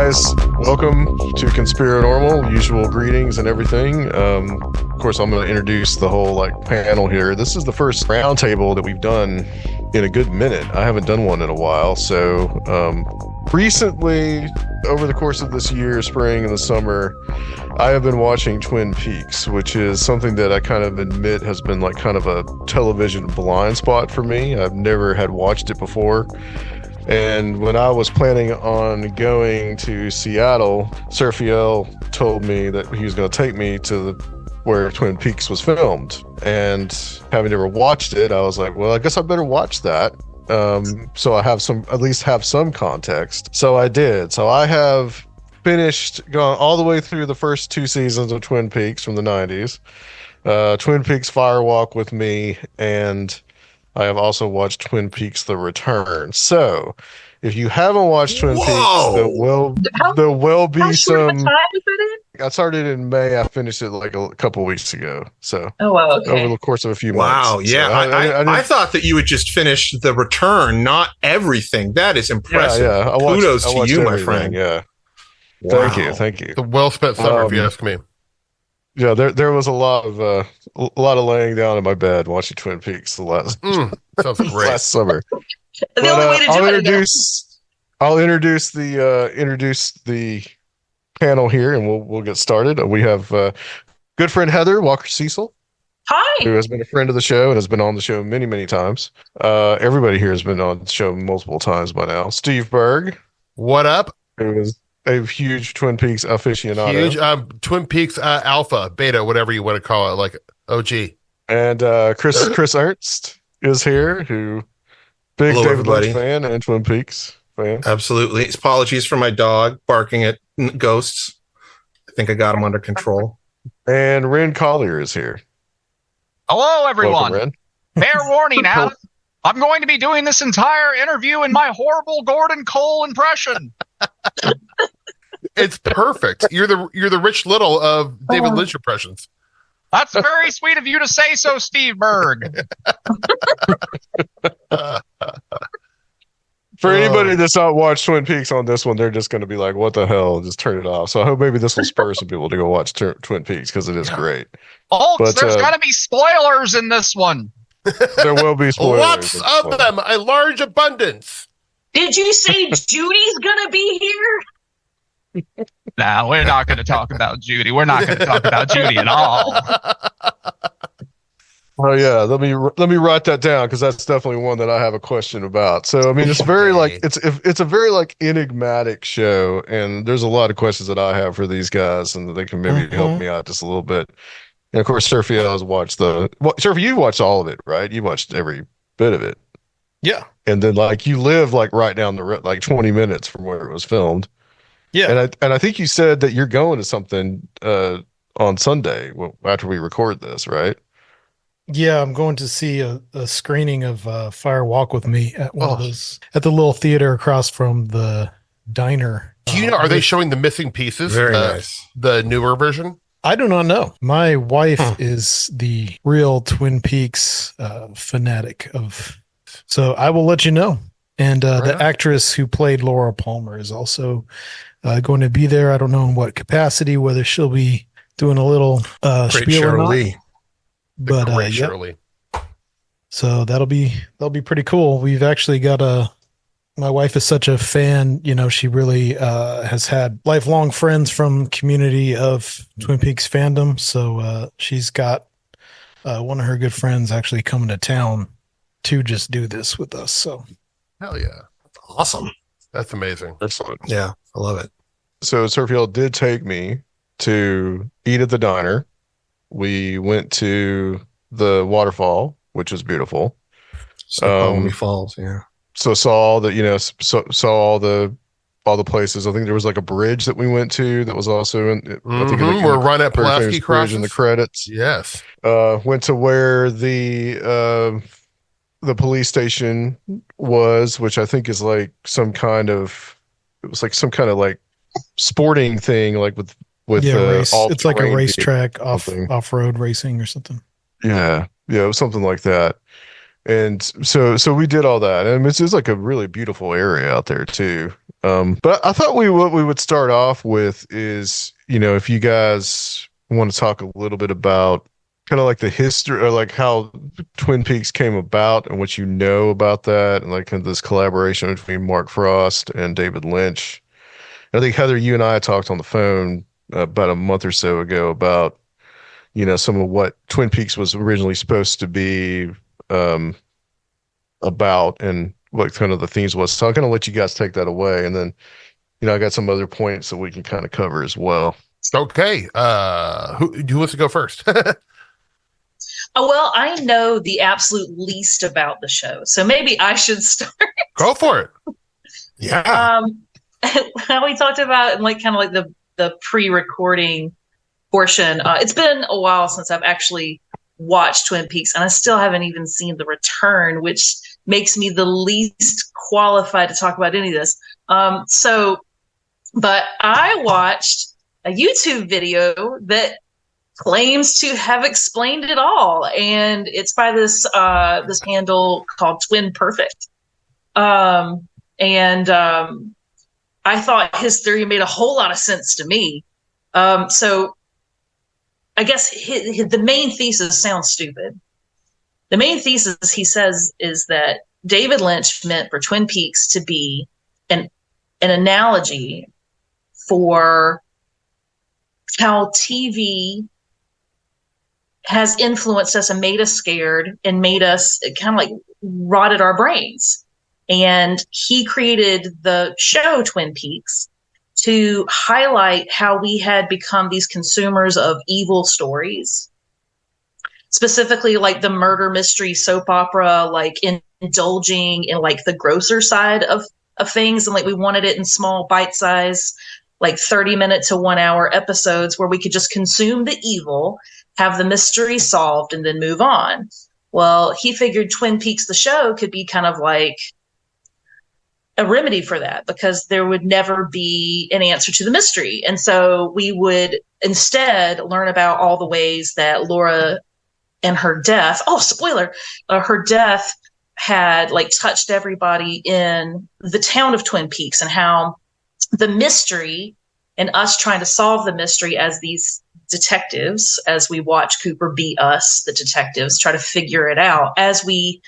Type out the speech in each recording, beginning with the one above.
guys, welcome to Conspirinormal. Usual greetings and everything. Of course, I'm going to introduce the whole panel here. This is the first roundtable that we've done in a good minute. I haven't done one in a while. So recently, over the course of this year, spring and the summer, I have been watching Twin Peaks, which is something that I kind of admit has been kind of a television blind spot for me. I've never had watched it before. And when I was planning on going to Seattle, Serfiel told me that he was going to take me to where Twin Peaks was filmed. And having never watched it, I was like, well, I guess I better watch that. So I have at least have some context. So I did. So I have gone all the way through the first 2 seasons of Twin Peaks from the 90s. Twin Peaks Fire Walk with Me, and I have also watched Twin Peaks The Return. So, if you haven't watched Twin Peaks, there will be some. I started in May. I finished it a couple weeks ago. So, over the course of a few months. Wow, yeah. So I thought that you would just finish The Return, not everything. That is impressive. Yeah. Kudos to you, my friend. Yeah. Wow. Thank you. The well-spent summer, if you ask me. Yeah, there was a lot of laying down in my bed watching Twin Peaks the last sounds great. last summer. The only way to do I'll introduce the panel here, and we'll get started. We have good friend Heather Walker-Cecil. Hi. Who has been a friend of the show and has been on the show many, many times. Everybody here has been on the show multiple times by now. Steve Berg. What up? Who is a huge Twin Peaks aficionado. Huge Twin Peaks alpha, beta, whatever you want to call it, like OG. And Chris Ernst is here, who big Hello, David everybody. Lynch fan and Twin Peaks fan. Absolutely. Apologies for my dog barking at ghosts. I think I got him under control. And Wren Collier is here. Hello, everyone. Welcome, Wren. Fair warning, Adam. I'm going to be doing this entire interview in my horrible Gordon Cole impression. It's perfect. You're the Rich Little of David Lynch impressions. That's very sweet of you to say so, Steve Berg. For anybody that's not watched Twin Peaks on this one, they're just going to be like, what the hell? Just turn it off. So I hope maybe this will spur some people to go watch Twin Peaks, because it is great. Folks, there's going to be spoilers in this one. There will be spoilers. Lots of them, a large abundance. Did you say Judy's gonna be here? No, we're not going to talk about Judy. We're not going to talk about Judy at all. Oh yeah, let me write that down, because that's definitely one that I have a question about. So I mean, it's very it's a very enigmatic show, and there's a lot of questions that I have for these guys, and they can maybe help me out just a little bit. And of course, Serfiel has watched Serfiel, you watched all of it, right? You watched every bit of it. Yeah. And then you live right down the road, 20 minutes from where it was filmed. Yeah. And I think you said that you're going to something on Sunday after we record this, right? Yeah, I'm going to see a screening of Fire Walk with Me at one of those, at the little theater across from the diner. Do you know, are they showing the missing pieces? Very nice. The newer version? I do not know. My wife is the real Twin Peaks fanatic so I will let you know. And the actress who played Laura Palmer is also going to be there. I don't know in what capacity, whether she'll be doing a little spiel or not. But Shirley. So that'll be pretty cool. We've actually got my wife is such a fan, she really has had lifelong friends from community of Twin Peaks fandom. So she's got one of her good friends actually coming to town to just do this with us. So Hell yeah. That's awesome. That's amazing. Excellent. Yeah, I love it. So Serfiel did take me to eat at the diner. We went to the waterfall, which was beautiful. Snoqualmie Falls, yeah. So saw saw all the places. I think there was a bridge that we went to that was also in. I think where Ronette Pulaski crosses in the credits. Yes. Went to where the police station was, which I think is some kind of sporting thing, with race. It's like a racetrack off-road racing or something. Yeah, it was something like that. And so we did all that, and it's just a really beautiful area out there too. But I thought what we would start off with is, if you guys want to talk a little bit about kind of like the history or like how Twin Peaks came about and what you know about that, and like kind of this collaboration between Mark Frost and David Lynch. I think Heather, you and I talked on the phone about a month or so ago about, some of what Twin Peaks was originally supposed to be about and what kind of the themes was. So I'm going to let you guys take that away. And then, I got some other points that we can kind of cover as well. Okay. Who wants to go first? Oh, well, I know the absolute least about the show, so maybe I should start. Go for it. Yeah. How we talked about like kind of like the pre-recording portion. It's been a while since I've actually watched Twin Peaks, and I still haven't even seen The Return, which makes me the least qualified to talk about any of this. But I watched a YouTube video that claims to have explained it all, and it's by this handle called Twin Perfect. I thought his theory made a whole lot of sense to me. So I guess the main thesis sounds stupid. The main thesis, he says, is that David Lynch meant for Twin Peaks to be an analogy for how TV has influenced us and made us scared and made us kind of like rotted our brains. And he created the show Twin Peaks to highlight how we had become these consumers of evil stories, specifically like the murder mystery soap opera, like indulging in like the grosser side of things. And like we wanted it in small bite size, like 30-minute to 1 hour episodes where we could just consume the evil, have the mystery solved, and then move on. Well, he figured Twin Peaks, the show, could be kind of like a remedy for that, because there would never be an answer to the mystery. And so we would instead learn about all the ways that Laura and her death, spoiler, her death had like touched everybody in the town of Twin Peaks, and how the mystery and us trying to solve the mystery as these detectives, as we watch Cooper be us, the detectives, try to figure it out, as we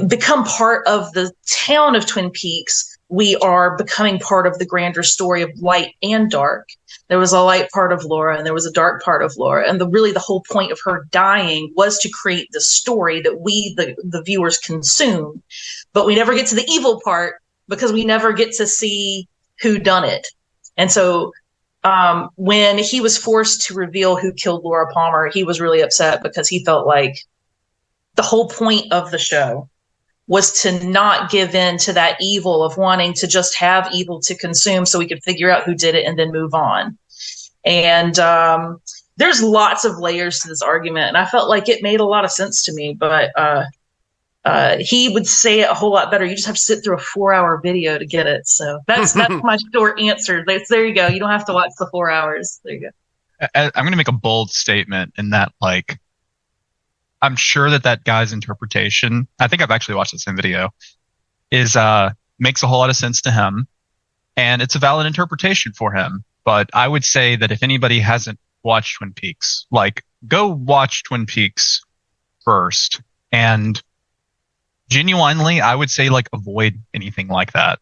become part of the town of Twin Peaks, we are becoming part of the grander story of light and dark. There was a light part of Laura and there was a dark part of Laura. And the whole point of her dying was to create the story that we, the viewers, consume. But we never get to the evil part because we never get to see who done it. And so when he was forced to reveal who killed Laura Palmer, he was really upset because he felt like the whole point of the show was to not give in to that evil of wanting to just have evil to consume so we could figure out who did it and then move on. And there's lots of layers to this argument, and I felt like it made a lot of sense to me, but he would say it a whole lot better. You just have to sit through a 4-hour video to get it. So that's my short answer. There you go. You don't have to watch the 4 hours. There you go. I'm going to make a bold statement in that, like, I'm sure that guy's interpretation, I think I've actually watched the same video, is makes a whole lot of sense to him, and it's a valid interpretation for him. But I would say that if anybody hasn't watched Twin Peaks, like, go watch Twin Peaks first, and genuinely, I would say, like, avoid anything like that,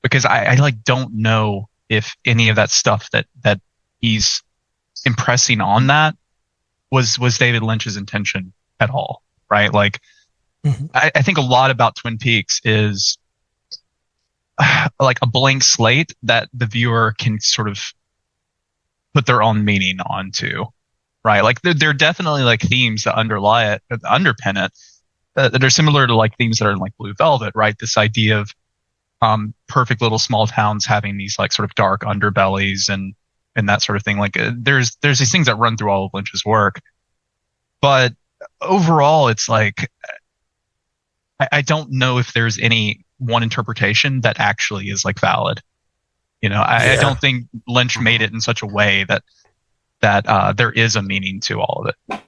because I like don't know if any of that stuff that he's impressing on that was David Lynch's intention at all, right? Like, I think a lot about Twin Peaks is like a blank slate that the viewer can sort of put their own meaning onto, right? Like, there are definitely like themes that underlie it, that underpin it, that are similar to like themes that are in like Blue Velvet, right? This idea of perfect little small towns having these like sort of dark underbellies and that sort of thing. Like, there's these things that run through all of Lynch's work, but overall, it's like I don't know if there's any one interpretation that actually is like valid. I don't think Lynch made it in such a way that there is a meaning to all of it.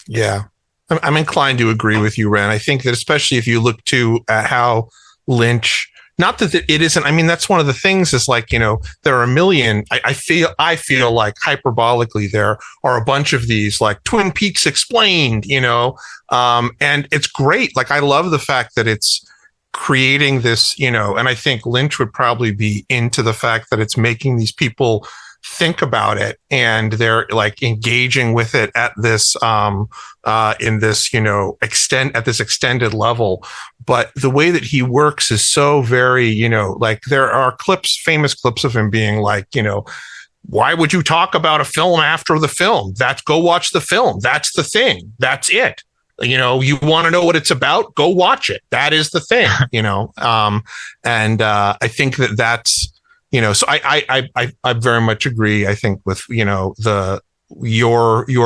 Yeah, I'm inclined to agree with you, Wren. I think that especially if you look at how Lynch not that it isn't. I mean, that's one of the things is like, there are a million, I feel like hyperbolically there are a bunch of these like Twin Peaks explained, and it's great. Like, I love the fact that it's creating this, and I think Lynch would probably be into the fact that it's making these people think about it, and they're like engaging with it at this in this at this extended level. But the way that he works is so very like, there are famous clips of him being like, why would you talk about a film after the film? Go watch the film. That's the thing. That's it. You want to know what it's about? Go watch it. That is the thing. And I think that's. So I very much agree. I think with your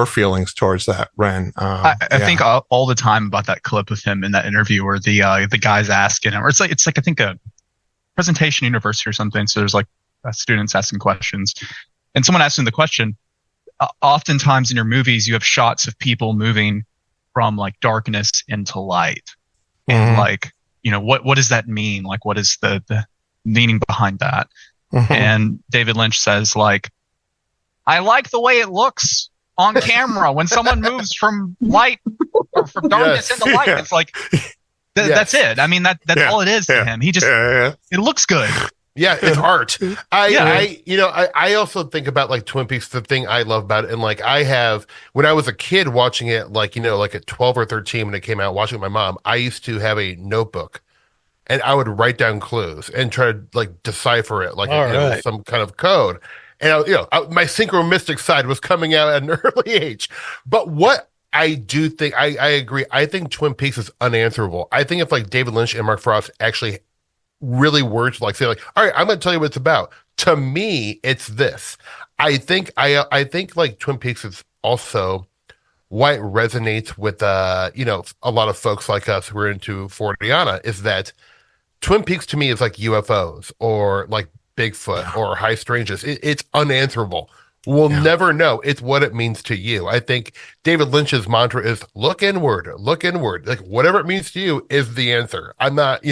feelings towards that, Wren. I think all the time about that clip with him in that interview where the guy's asking him, or it's like I think a presentation university or something. So there's like students asking questions, and someone asks him the question. Oftentimes in your movies, you have shots of people moving from like darkness into light, and like what does that mean? Like, what is the meaning behind that? And David Lynch says, like, I like the way it looks on camera when someone moves from light or from darkness into light. It's like, that's it. I mean, that's all it is to him. He just, it looks good. Yeah, it's art. I also think about like Twin Peaks, the thing I love about it. And like, when I was a kid watching it, like, like at 12 or 13, when it came out, watching it with my mom, I used to have a notebook. And I would write down clues and try to like decipher it, like some kind of code. And my synchromistic side was coming out at an early age. But what I do think, I agree. I think Twin Peaks is unanswerable. I think if like David Lynch and Mark Frost actually really were to like say like, all right, I'm going to tell you what it's about. To me, it's this. I think like Twin Peaks is also why it resonates with a lot of folks like us who are into Forteana is that Twin Peaks to me is like UFOs or like Bigfoot or high strangeness. It's unanswerable. We'll never know. It's what it means to you. I think David Lynch's mantra is look inward, look inward. Like whatever it means to you is the answer. I'm not,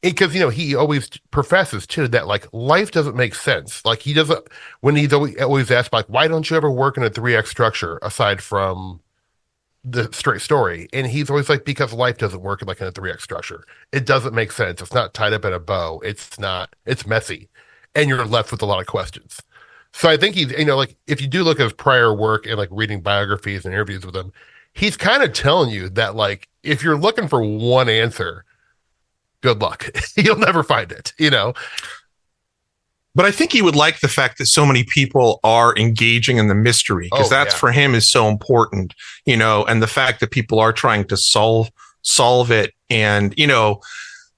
because, he always professes too that like life doesn't make sense. Like he doesn't, when he's always asked like, why don't you ever work in a 3X structure aside from the straight story? And he's always like, because life doesn't work like in a 3X structure. It doesn't make sense. It's not tied up in a bow. It's messy. And you're left with a lot of questions. So I think he's, like if you do look at his prior work and like reading biographies and interviews with him, he's kind of telling you that like, if you're looking for one answer, good luck. You'll never find it, But I think he would like the fact that so many people are engaging in the mystery, because that's for him is so important, and the fact that people are trying to solve it. And,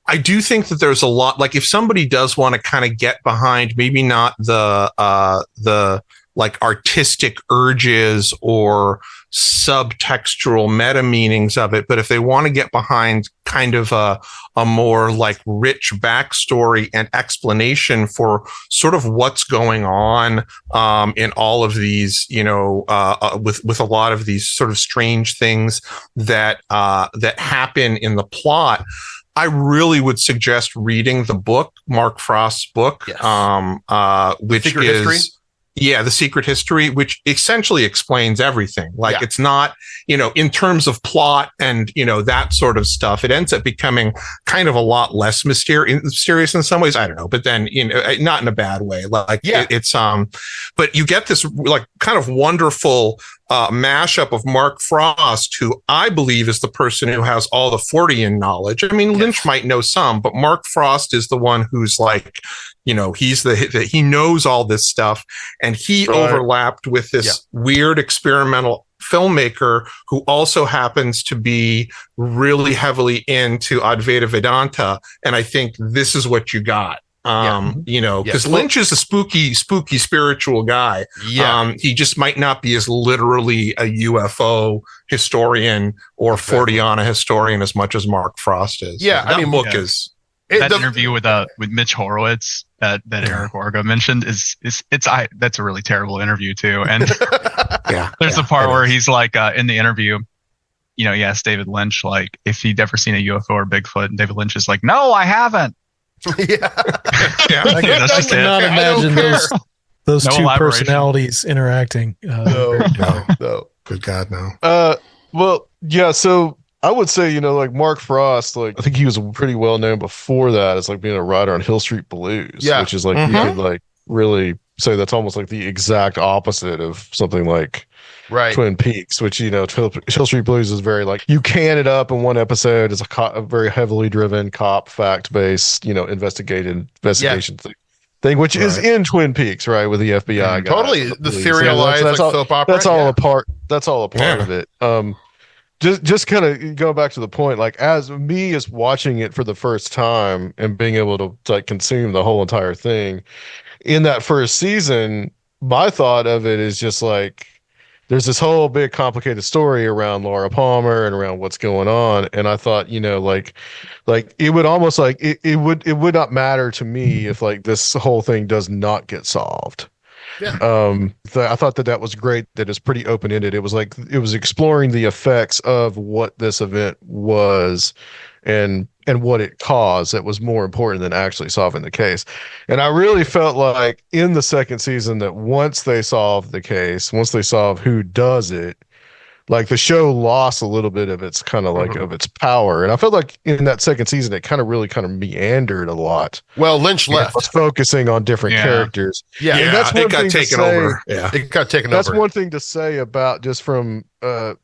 I do think that there's a lot, like if somebody does want to kind of get behind, maybe not the like artistic urges or subtextual meta meanings of it, but if they want to get behind kind of a more like rich backstory and explanation for sort of what's going on in all of these, with a lot of these sort of strange things that happen in the plot, I really would suggest reading the book, Mark Frost's book, which Secret is History? The Secret History, which essentially explains everything. Like it's not, in terms of plot and, that sort of stuff, it ends up becoming kind of a lot less mysterious in some ways. I don't know, but then, not in a bad way. Like it's, but you get this like kind of wonderful mashup of Mark Frost, who I believe is the person who has all the Fortean knowledge. I mean, Lynch might know some, but Mark Frost is the one who's like, he's he knows all this stuff, and he overlapped with this weird experimental filmmaker who also happens to be really heavily into Advaita Vedanta. And I think this is what you got. Because Lynch is a spooky spiritual guy. He just might not be as literally a UFO historian or Forteana historian as much as Mark Frost is. That interview with Mitch Horowitz that Eric Orgo mentioned that's a really terrible interview too. And there's a part where he's like in the interview, he asked David Lynch like if he'd ever seen a UFO or Bigfoot, and David Lynch is like, no, I haven't. Yeah. I cannot imagine those two personalities interacting. No. Good God, no. Well, yeah. So I would say, like Mark Frost, like I think he was pretty well known before that as like being a writer on Hill Street Blues, which is like you could like really say that's almost like the exact opposite of something like Twin Peaks, which Hill Street Blues is very like you can it up in one episode. It's a very heavily driven cop fact based investigation thing, which is in Twin Peaks, right, with the FBI guy. Totally, the serialized soap opera. That's all a part. That's all a part of it. Just kind of go back to the point, like as watching it for the first time and being able to like consume the whole entire thing in that first season, my thought of it is just like there's this whole big complicated story around Laura Palmer and around what's going on, and I thought like it would almost like it would not matter to me if like this whole thing does not get solved. Yeah. I thought that was great. That is pretty open ended. It was like it was exploring the effects of what this event was, and what it caused. That was more important than actually solving the case. And I really felt like in the second season that once they solved the case, once they solved who does it, like the show lost a little bit of its kind of like of its power. And I felt like in that second season, it kind of meandered a lot. Well, Lynch left. Was focusing on different characters. Yeah. And that's it got taken over. Yeah. It got taken over. That's one thing to say about just from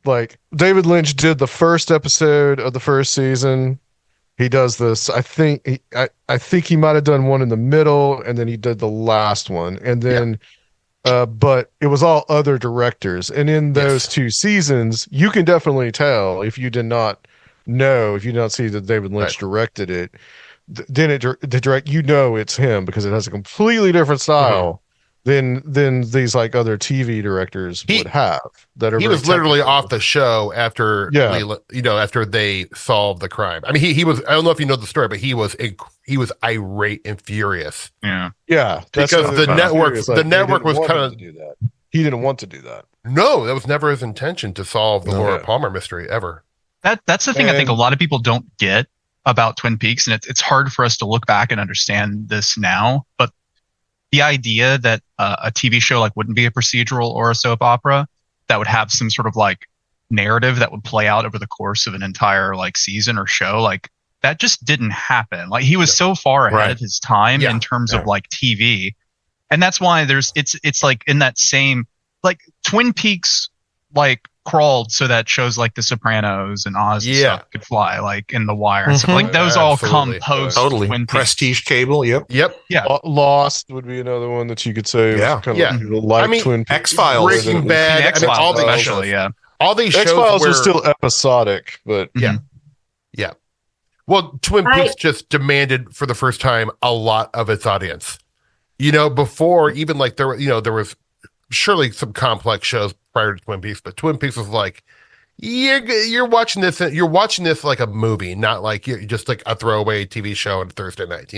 like David Lynch did the first episode of the first season. He does this. I think he might have done one in the middle, and then he did the last one, and then but it was all other directors. And in those two seasons, you can definitely tell if you did not see that David Lynch directed it, then it's him because it has a completely different style than these like other TV directors would have. He was literally off the show after after they solved the crime. I mean, he was. I don't know if you know the story, but he was irate and furious. Yeah, because the network was kind of do that. He didn't want to do that. No, that was never his intention to solve the Laura Palmer mystery ever. That's the thing I think a lot of people don't get about Twin Peaks, and it's hard for us to look back and understand this now, but the idea that a TV show like wouldn't be a procedural or a soap opera that would have some sort of like narrative that would play out over the course of an entire like season or show, like that just didn't happen. Like he was so far ahead of his time in terms of like TV. And that's why it's like in that same, like Twin Peaks, like crawled so that shows like The Sopranos and Oz and stuff could fly, like in The Wire and stuff. Like those all come post Twin Peaks. Prestige cable. Yep. Yeah. Lost would be another one that you could say. Yeah. Like Twin Peaks. X-Files, Breaking Bad, X-Files, all these especially. shows. All these shows X-Files was still episodic, but yeah. Well, Twin Peaks just demanded for the first time a lot of its audience. Before even like there was surely some complex shows prior to Twin Peaks, but Twin Peaks was like, you're watching this like a movie, not like you're just like a throwaway TV show on Thursday night,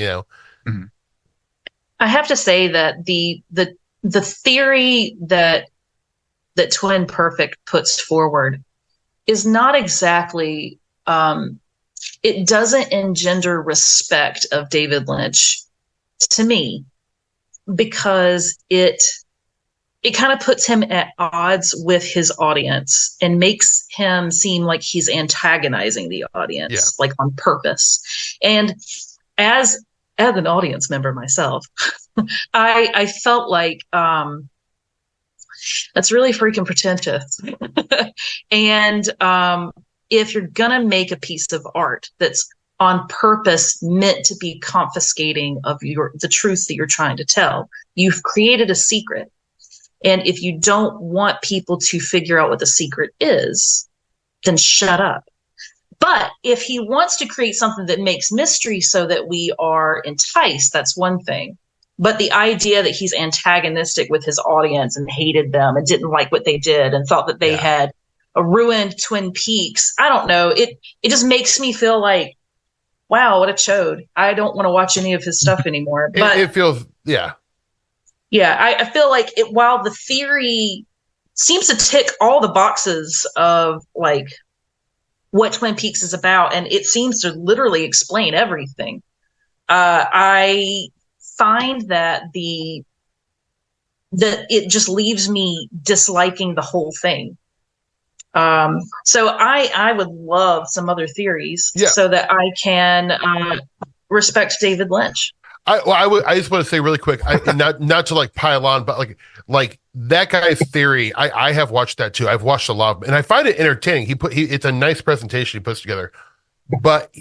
I have to say that the theory that Twin Perfect puts forward is not exactly it doesn't engender respect of David Lynch to me, because it kind of puts him at odds with his audience and makes him seem like he's antagonizing the audience, like on purpose. And as an audience member myself, I felt like that's really freaking pretentious. And if you're gonna make a piece of art that's on purpose meant to be confiscating of the truth that you're trying to tell, you've created a secret. And if you don't want people to figure out what the secret is, then shut up. But if he wants to create something that makes mystery so that we are enticed, that's one thing. But the idea that he's antagonistic with his audience and hated them and didn't like what they did and thought that they had a ruined Twin Peaks, I don't know. It just makes me feel like, wow, what a chode. I don't want to watch any of his stuff anymore. But it feels, Yeah, I feel like while the theory seems to tick all the boxes of like what Twin Peaks is about, and it seems to literally explain everything, I find that it just leaves me disliking the whole thing. So I would love some other theories so that I can respect David Lynch. I just want to say really quick, not to like pile on, but like that guy's theory. I have watched that too. I've watched a lot of them, and I find it entertaining. It's a nice presentation he puts together, but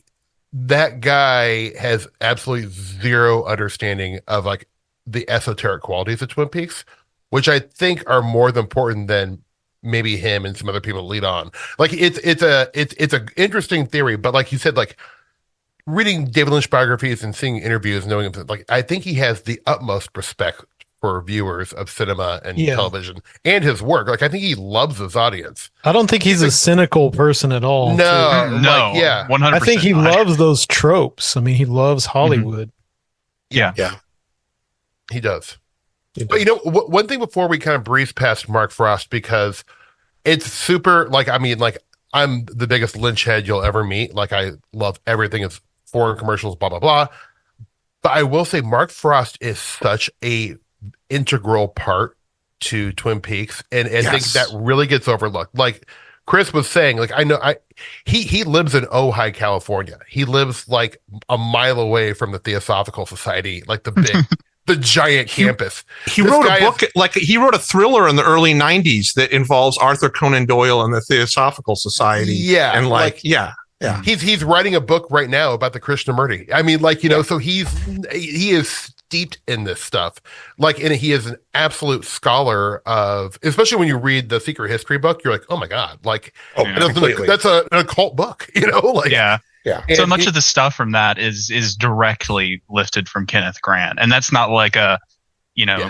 that guy has absolutely zero understanding of like the esoteric qualities of Twin Peaks, which I think are more important than maybe him and some other people lead on. Like it's a interesting theory, but like you said, like reading David Lynch biographies and seeing interviews, knowing him, like I think he has the utmost respect for viewers of cinema and television and his work. Like I think he loves his audience. I don't think he's a cynical person at all. No, no, like, 100%. I think he loves those tropes. I mean, he loves Hollywood. Yeah. He does. But you know, one thing before we kind of breeze past Mark Frost, because it's super, like, I mean, like, I'm the biggest Lynch head you'll ever meet. Like, I love everything as foreign commercials, blah, blah, blah. But I will say Mark Frost is such a integral part to Twin Peaks. And I think that really gets overlooked. Like Chris was saying, like, he lives in Ojai, California. He lives like a mile away from the Theosophical Society, like the big... the giant campus. He wrote a book, he wrote a thriller in the early 90s that involves Arthur Conan Doyle and the Theosophical Society. Yeah. And Yeah. He's writing a book right now about the Krishnamurti. I mean, like, you know, so he is steeped in this stuff. Like, and he is an absolute scholar of, especially when you read the Secret History book, you're like, oh my God, like, that's an occult book, you know? Like, yeah. So much of the stuff from that is directly lifted from Kenneth Grant, and that's not like a, you know,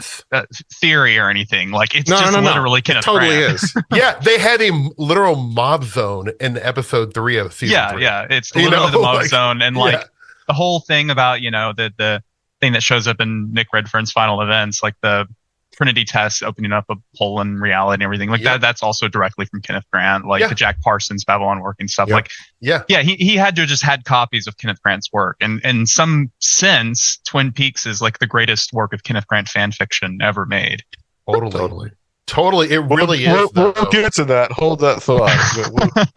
theory or anything. Like it's literally Kenneth Grant. Totally is. Yeah, they had a literal mob zone in episode 3 of season 3. Yeah, it's literally the mob zone, and like the whole thing about, you know, the thing that shows up in Nick Redfern's final events, like the Trinity test opening up a hole in reality and everything like that. That's also directly from Kenneth Grant, like the Jack Parsons Babylon work and stuff. Like, he had to have just had copies of Kenneth Grant's work. And in some sense, Twin Peaks is like the greatest work of Kenneth Grant fan fiction ever made. Totally. It really is. We'll get to that. Hold that thought.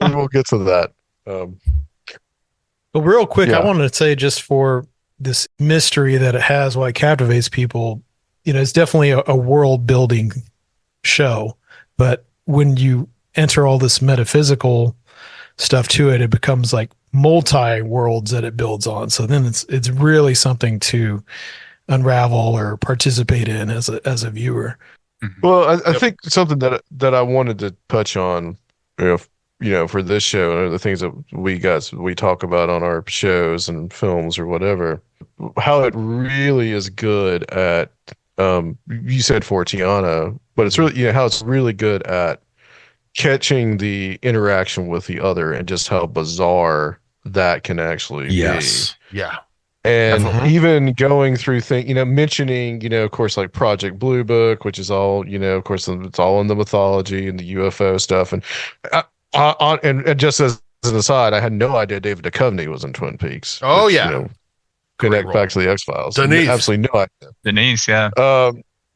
We'll get to that. But real quick, I wanted to say, just for this mystery that it has, why it captivates people, you know, it's definitely a world building show, but when you enter all this metaphysical stuff to it, it becomes like multi worlds that it builds on. So then it's really something to unravel or participate in as a viewer. Well, I think something that I wanted to touch on, you know, for this show and the things that we talk about on our shows and films or whatever, how it really is good at, you said Fortiana, but it's really, how it's really good at catching the interaction with the other and just how bizarre that can actually be. Yeah. And even going through things, mentioning, of course, like Project Blue Book, which is all, of course, it's all in the mythology and the UFO stuff. And and just as an aside, I had no idea David Duchovny was in Twin Peaks. Oh, yeah. Connect back to the X-Files. Denise. Absolutely no idea. Denise, yeah.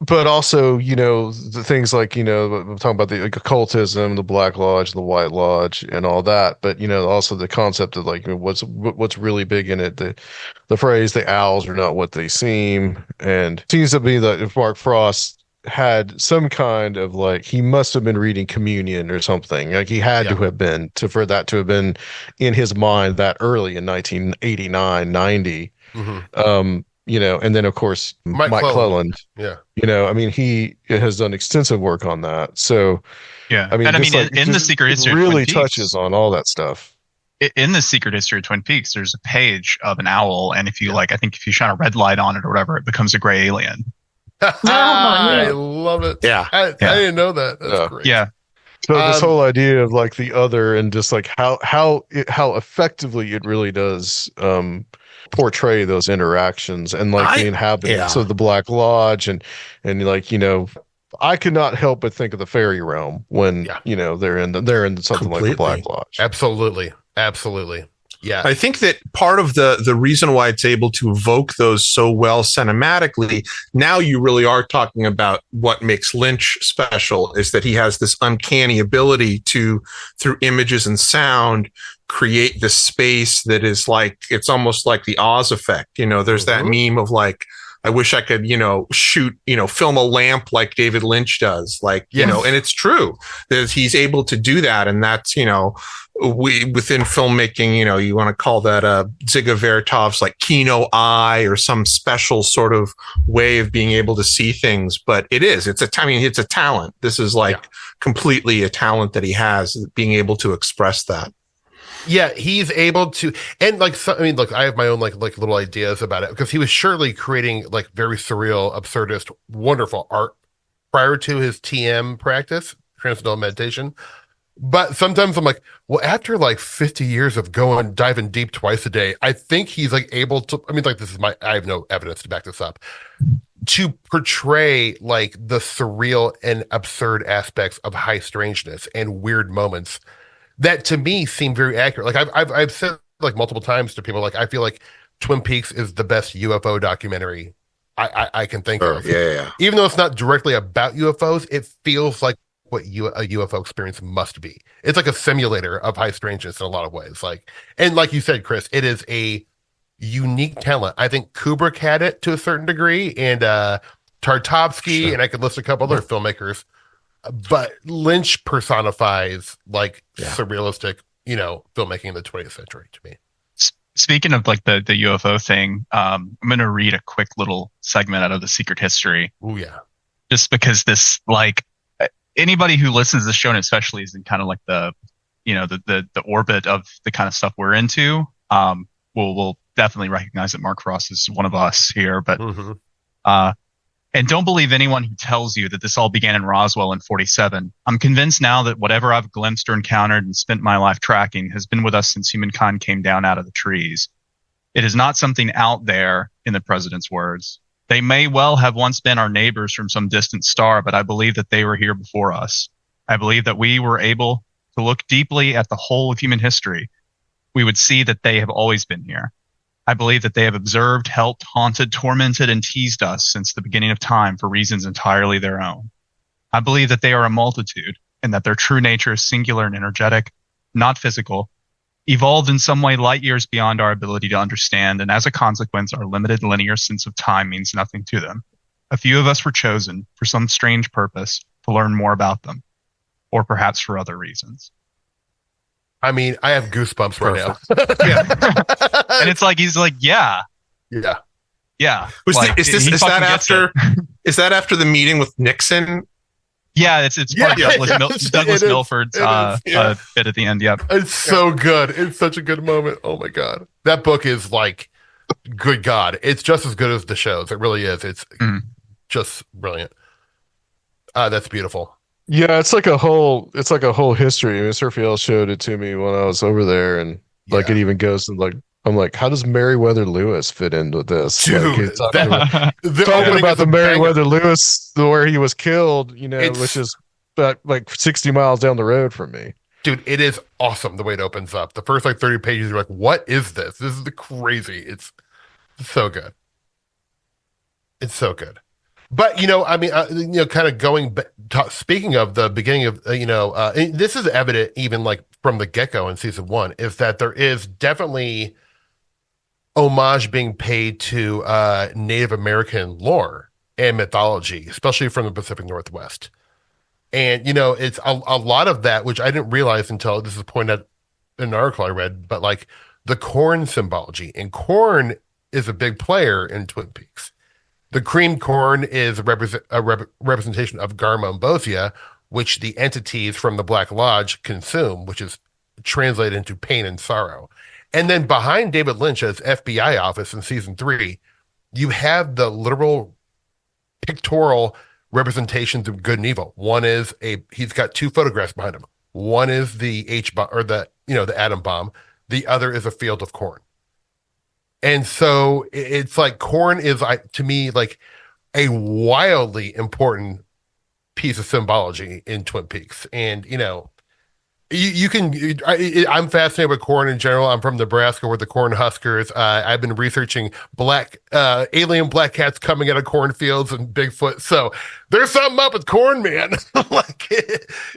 But also, the things like, I'm talking about the occultism, the Black Lodge, the White Lodge, and all that. But, also the concept of like, what's really big in it, the phrase, the owls are not what they seem. And it seems to be that if Mark Frost had some kind of like, he must have been reading Communion or something. Like he had to have been for that to have been in his mind that early in 1989, 90. And then of course Mike Cleland. Yeah. He has done extensive work on that. So and in the Secret History really of Twin Peaks, touches on all that stuff. In the Secret History of Twin Peaks, there's a page of an owl, and if you I think if you shine a red light on it or whatever, it becomes a gray alien. I love it. Yeah. I didn't know that. That's great. Yeah. So this whole idea of like the other and just like how effectively it really does portray those interactions and like the inhabitants of the Black Lodge and like I could not help but think of the fairy realm when they're in something like the Black Lodge. Absolutely. Yeah. I think that part of the reason why it's able to evoke those so well cinematically, now you really are talking about what makes Lynch special, is that he has this uncanny ability to, through images and sound, create this space that is like, it's almost like the Oz effect. You know, there's that meme of like, I wish I could, shoot, film a lamp like David Lynch does, like, and it's true that he's able to do that. And that's, within filmmaking, you want to call that Dziga Vertov's like Kino eye or some special sort of way of being able to see things. But it's a talent. This is like completely a talent that he has, being able to express that. Yeah, he's able to, and look, I have my own like little ideas about it, because he was surely creating like very surreal, absurdist, wonderful art prior to his TM practice, Transcendental Meditation. But sometimes I'm like, well, after like 50 years of diving deep twice a day, I think he's like able to, I have no evidence to back this up, to portray like the surreal and absurd aspects of high strangeness and weird moments that to me seem very accurate. Like I've said like multiple times to people, like, I feel like Twin Peaks is the best UFO documentary I can think of. Yeah. Even though it's not directly about UFOs, it feels like what a UFO experience must be. It's like a simulator of high strangeness in a lot of ways. And like you said, Chris, it is a unique talent. I think Kubrick had it to a certain degree, and Tarkovsky, and I could list a couple other filmmakers. But Lynch personifies like surrealistic, filmmaking in the 20th century to me. Speaking of like the UFO thing, I'm going to read a quick little segment out of The Secret History. Oh yeah. Just because this, like, anybody who listens to the show, and especially is in kind of like the orbit of the kind of stuff we're into, will definitely recognize that Mark Frost is one of us here. But and don't believe anyone who tells you that this all began in Roswell in 47. I'm convinced now that whatever I've glimpsed or encountered and spent my life tracking has been with us since humankind came down out of the trees. It is not something out there, in the president's words. They may well have once been our neighbors from some distant star, but I believe that they were here before us. I believe that we were able to look deeply at the whole of human history. We would see that they have always been here. I believe that they have observed, helped, haunted, tormented, and teased us since the beginning of time for reasons entirely their own. I believe that they are a multitude, and that their true nature is singular and energetic, not physical, evolved in some way light years beyond our ability to understand, and as a consequence, our limited linear sense of time means nothing to them. A few of us were chosen, for some strange purpose, to learn more about them, or perhaps for other reasons. I mean, I have goosebumps right now. And it's like, he's like, yeah. Is that after the meeting with Nixon? Yeah, it's part of Douglas Milford's bit at the end. Yep. It's so good. It's such a good moment. Oh my God. That book is like, good God. It's just as good as the shows. It really is. It's just brilliant. That's beautiful. Yeah, it's like a whole history. I mean, Serfiel showed it to me when I was over there, and like it even goes and like, I'm like, how does Meriwether Lewis fit in with this? Dude, like, talking about the Meriwether Lewis where he was killed, which is about like 60 miles down the road from me. Dude, it is awesome the way it opens up. The first like 30 pages, you're like, what is this? This is crazy. It's so good. It's so good. But, kind of going, speaking of the beginning of, this is evident even like from the get-go in season 1, is that there is definitely homage being paid to Native American lore and mythology, especially from the Pacific Northwest. And, it's a lot of that, which I didn't realize until this is pointed out in an article I read, but like the corn symbology. And corn is a big player in Twin Peaks. The creamed corn is a representation of Garmambosia, which the entities from the Black Lodge consume, which is translated into pain and sorrow. And then behind David Lynch's FBI office in season 3, you have the literal pictorial representations of good and evil. One is he's got 2 photographs behind him. One is the H-bomb, or the atom bomb. The other is a field of corn. And so it's like corn is, to me, like a wildly important piece of symbology in Twin Peaks. And, I'm fascinated with corn in general. I'm from Nebraska, where the corn huskers. I've been researching alien black cats coming out of cornfields and Bigfoot. So there's something up with corn, man. Like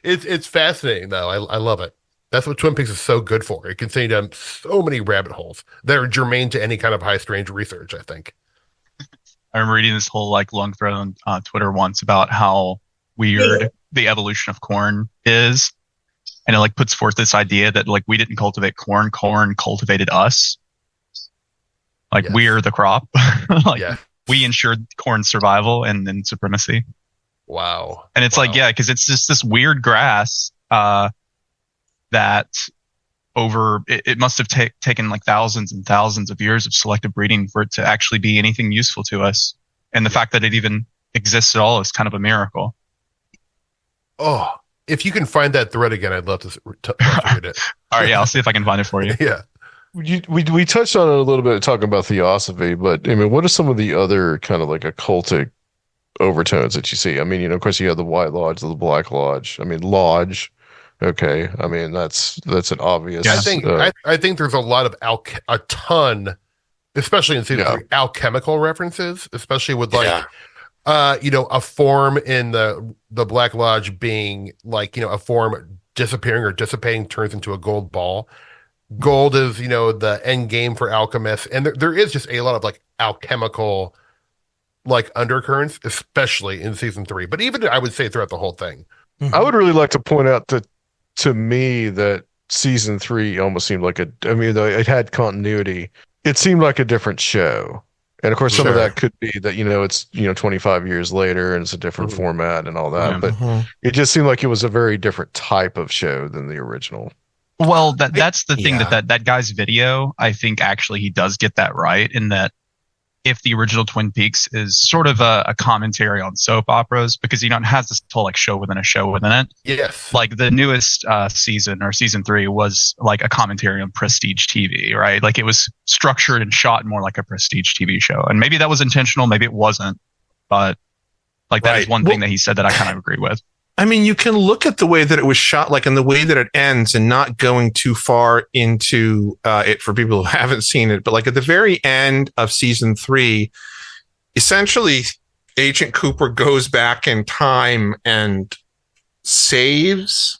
it's fascinating though. I love it. That's what Twin Peaks is so good for. It can send you down so many rabbit holes that are germane to any kind of high strange research, I think. I remember reading this whole like long thread on Twitter once about how weird the evolution of corn is. And it like puts forth this idea that like we didn't cultivate corn cultivated us. Like we're the crop. We ensured corn's survival and then supremacy. Wow. And it's like, because it's just this weird grass that it must have taken like thousands and thousands of years of selective breeding for it to actually be anything useful to us. And the fact that it even exists at all is kind of a miracle. Oh, if you can find that thread again, I'd love to read it. All right, I'll see if I can find it for you. Yeah. We touched on it a little bit talking about theosophy, but I mean, what are some of the other kind of like occultic overtones that you see? I mean, of course you have the White Lodge, the Black Lodge. I mean, Lodge. Okay. I mean, that's an obvious. Yeah, I think there's a lot of a ton, especially in season 3, alchemical references, especially with like a form in the Black Lodge being like, a form disappearing or dissipating turns into a gold ball. Gold is, the end game for alchemists. And there is just a lot of like alchemical like undercurrents, especially in season 3. But even I would say throughout the whole thing. I would really like to point out that to me that season 3 almost seemed like though it had continuity, it seemed like a different show. And of course, some of that could be that, it's, 25 years later and it's a different format and all that. But it just seemed like it was a very different type of show than the original. Well, that's the thing that guy's video, I think actually he does get that right in that if the original Twin Peaks is sort of a commentary on soap operas because, it has this whole like show within a show within it. Yes. Like the newest season or season 3 was like a commentary on prestige TV, right? Like it was structured and shot more like a prestige TV show. And maybe that was intentional, maybe it wasn't. But like that is one thing that he said that I kind of agree with. I mean, you can look at the way that it was shot, like in the way that it ends and not going too far into it for people who haven't seen it. But like at the very end of season 3, essentially Agent Cooper goes back in time and saves,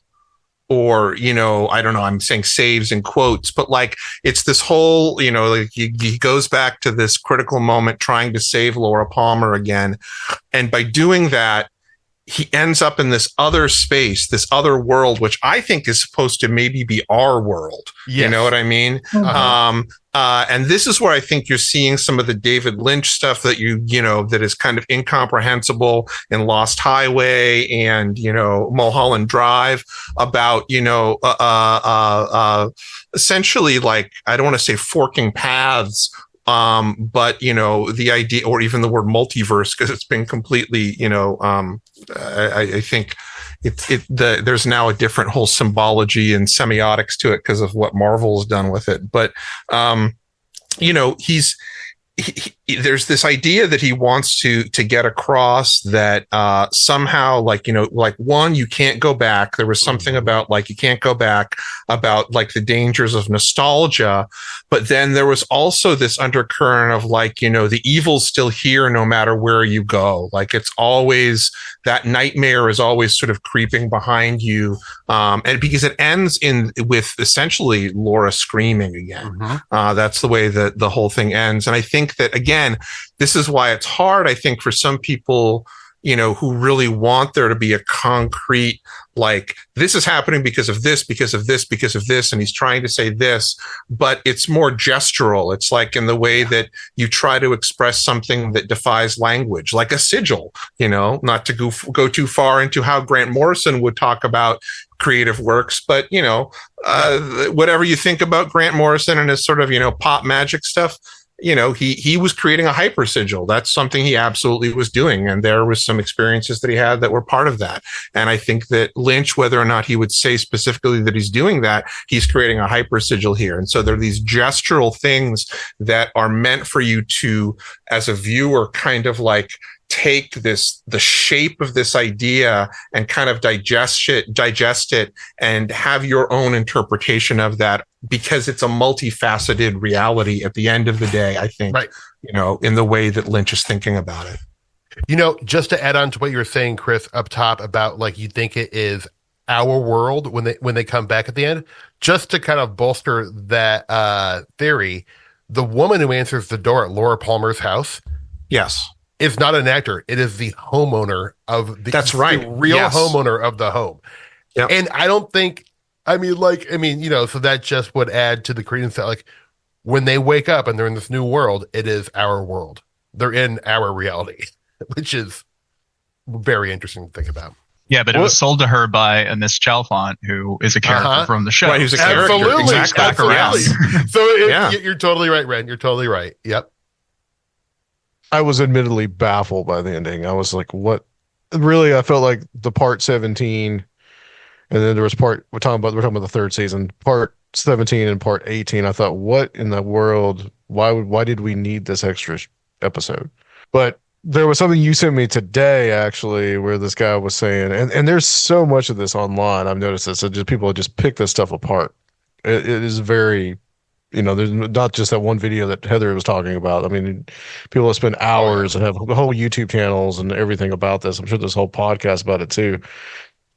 or, I don't know, I'm saying saves in quotes, but like it's this whole, like he goes back to this critical moment trying to save Laura Palmer again. And by doing that, he ends up in this other space, this other world, which I think is supposed to maybe be our world. Yes. You know what I mean? And this is where I think you're seeing some of the David Lynch stuff that that is kind of incomprehensible in Lost Highway and, Mulholland Drive about, essentially like, I don't want to say forking paths, but the idea, or even the word multiverse, because it's been completely, I think there's now a different whole symbology and semiotics to it because of what Marvel's done with it. But, there's this idea that he wants to get across that somehow, like, one, you can't go back. There was something about like you can't go back, about like the dangers of nostalgia, but then there was also this undercurrent of like, the evil's still here no matter where you go. Like it's always, that nightmare is always sort of creeping behind you, and because it ends with essentially Laura screaming again. That's the way that the whole thing ends, and I think that again, this is why it's hard, I think, for some people, who really want there to be a concrete, like, this is happening because of this, because of this, because of this, and he's trying to say this, but it's more gestural. It's like in the way that you try to express something that defies language, like a sigil, not to go too far into how Grant Morrison would talk about creative works, but, whatever you think about Grant Morrison and his sort of, pop magic stuff, he was creating a hyper sigil. That's something he absolutely was doing. And there was some experiences that he had that were part of that. And I think that Lynch, whether or not he would say specifically that he's doing that, he's creating a hyper sigil here. And so there are these gestural things that are meant for you to, as a viewer, kind of like take the shape of this idea and kind of digest it and have your own interpretation of that, because it's a multifaceted reality at the end of the day, I think, right. In the way that Lynch is thinking about it. Just to add on to what you were saying, Chris, up top about like, you think it is our world when they come back at the end, just to kind of bolster that theory, the woman who answers the door at Laura Palmer's house, yes, is not an actor. It is the homeowner of the that's right, the real homeowner of the home. Yep. And I don't think, so that just would add to the credence that like when they wake up and they're in this new world, it is our world. They're in our reality, which is very interesting to think about. Yeah, but it was sold to her by a Miss Chalfont, who is a character from the show. Right, who's a character. Absolutely. Exactly. Absolutely. So you're totally right, Wren. You're totally right. Yep. I was admittedly baffled by the ending. I was like, what? Really, I felt like the part 17, and then there was we're talking about the third season, part 17 and part 18. I thought, what in the world? Why did we need this extra episode? But there was something you sent me today, actually, where this guy was saying, and there's so much of this online. I've noticed this. People just pick this stuff apart. It is very, there's not just that one video that Heather was talking about. I mean, people have spent hours and have whole YouTube channels and everything about this. I'm sure there's a whole podcast about it too.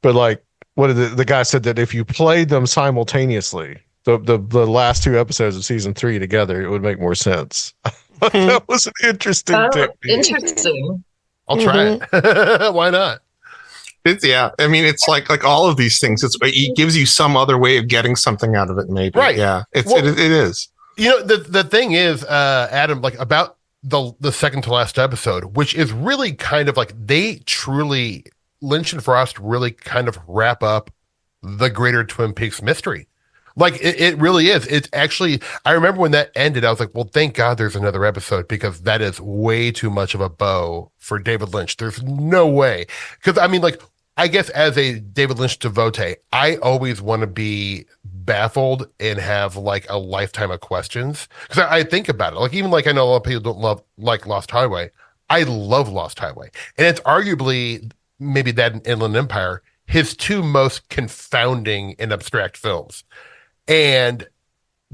But like, what the guy said that if you played them simultaneously, the last two episodes of season 3 together, it would make more sense. That was an interesting technique. Interesting. I'll try it. Why not? It's like all of these things. It gives you some other way of getting something out of it, maybe. Right. Yeah. It is. The thing is, Adam, like about the second to last episode, which is really kind of like Lynch and Frost really kind of wrap up the greater Twin Peaks mystery. Like it really is. It's actually, I remember when that ended, I was like, well, thank God there's another episode, because that is way too much of a bow for David Lynch. There's no way. Because I guess as a David Lynch devotee, I always want to be baffled and have like a lifetime of questions. Because I think about it. Like, even like I know a lot of people don't like Lost Highway. I love Lost Highway. And it's arguably maybe that and Inland Empire, his two most confounding and abstract films. And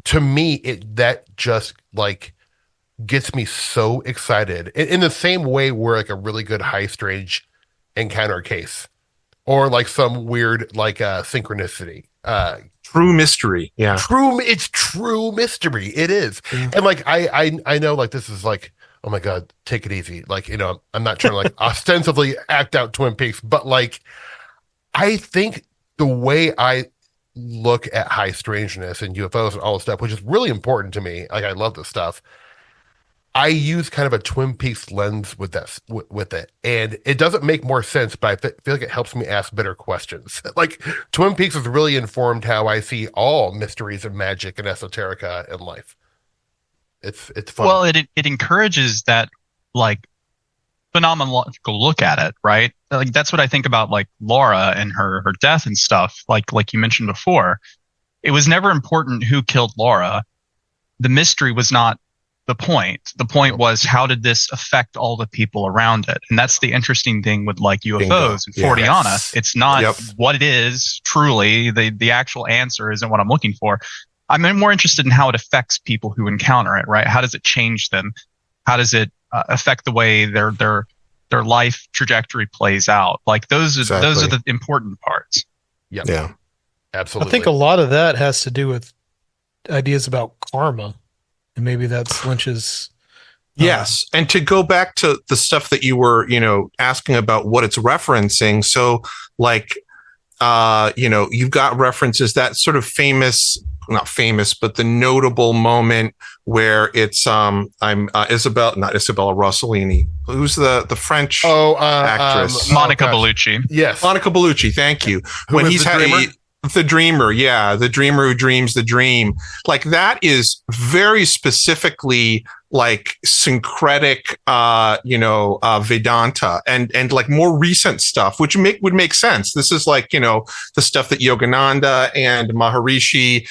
to me, that just like gets me so excited in the same way where like a really good high strange encounter case, or like some weird like synchronicity, true mystery. Yeah, it's true mystery. It is. And like I know like this is like, oh my God, take it easy. Like, I'm not trying to like ostensibly act out Twin Peaks, but like I think the way I look at high strangeness and UFOs and all this stuff, which is really important to me. Like, I love this stuff. I use kind of a Twin Peaks lens with it, and it doesn't make more sense, but I feel like it helps me ask better questions. Like, Twin Peaks has really informed how I see all mysteries of magic and esoterica in life. It's fun. Well, it encourages that like phenomenological look at it, right? Like, that's what I think about like Laura and her death and stuff. Like you mentioned before, it was never important who killed Laura. The mystery was not the point. The point was, how did this affect all the people around it? And that's the interesting thing with like UFOs and Forteana. It's not what it is truly. The actual answer isn't what I'm looking for. I'm more interested in how it affects people who encounter it, right? How does it change them? How does it affect the way their life trajectory plays out? Like those are the important parts. Yep. Yeah, absolutely. I think a lot of that has to do with ideas about karma, and maybe that's Lynch's. Yes, and to go back to the stuff that you were, asking about what it's referencing. So, like, you've got references that sort of not famous, but the notable moment where it's not Isabella Rossellini. Who's the French actress? Monica Bellucci. Yes. Monica Bellucci, thank you. When he's the dreamer, the dreamer who dreams the dream. Like, that is very specifically like syncretic, Vedanta and like more recent stuff, which would make sense. This is like, the stuff that Yogananda and Maharishi,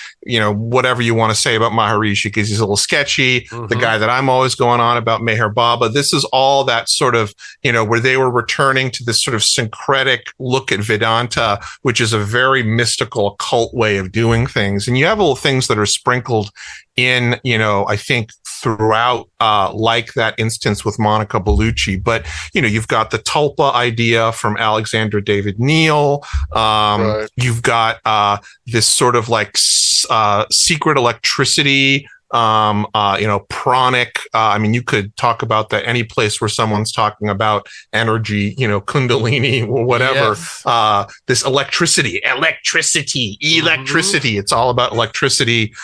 whatever you want to say about Maharishi, because he's a little sketchy. Mm-hmm. The guy that I'm always going on about, Meher Baba, this is all that sort of, where they were returning to this sort of syncretic look at Vedanta, which is a very mystical occult way of doing things. And you have little things that are sprinkled in, I think throughout, like that instance with Monica Bellucci. But, you've got the tulpa idea from Alexander David Neal. Right. You've got this sort of like secret electricity, pranic. You could talk about that any place where someone's talking about energy, Kundalini or whatever. Yes. This electricity. Mm-hmm. It's all about electricity.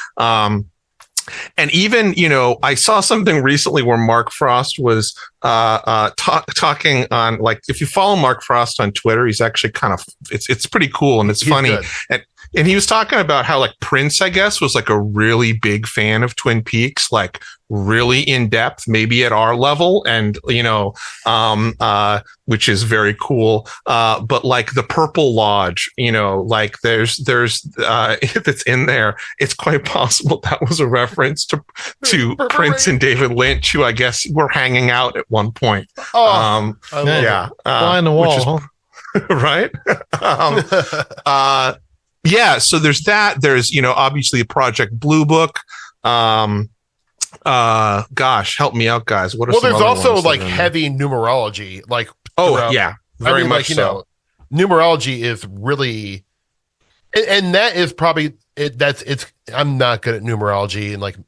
And even, I saw something recently where Mark Frost was talking on, like, if you follow Mark Frost on Twitter, he's actually kind of, it's pretty cool and it's funny. And he was talking about how like Prince, I guess, was like a really big fan of Twin Peaks, like really in depth, maybe at our level, and which is very cool. But like the Purple Lodge, like there's if it's in there, it's quite possible that was a reference to Prince and David Lynch, who I guess were hanging out at one point. Fly on the wall, right? Yeah, so there's that. There's, obviously Project Blue Book. Gosh, help me out, guys. What are some there's other also ones like heavy numerology, like very much so. Numerology is really, and that is probably it's. I'm not good at numerology, and like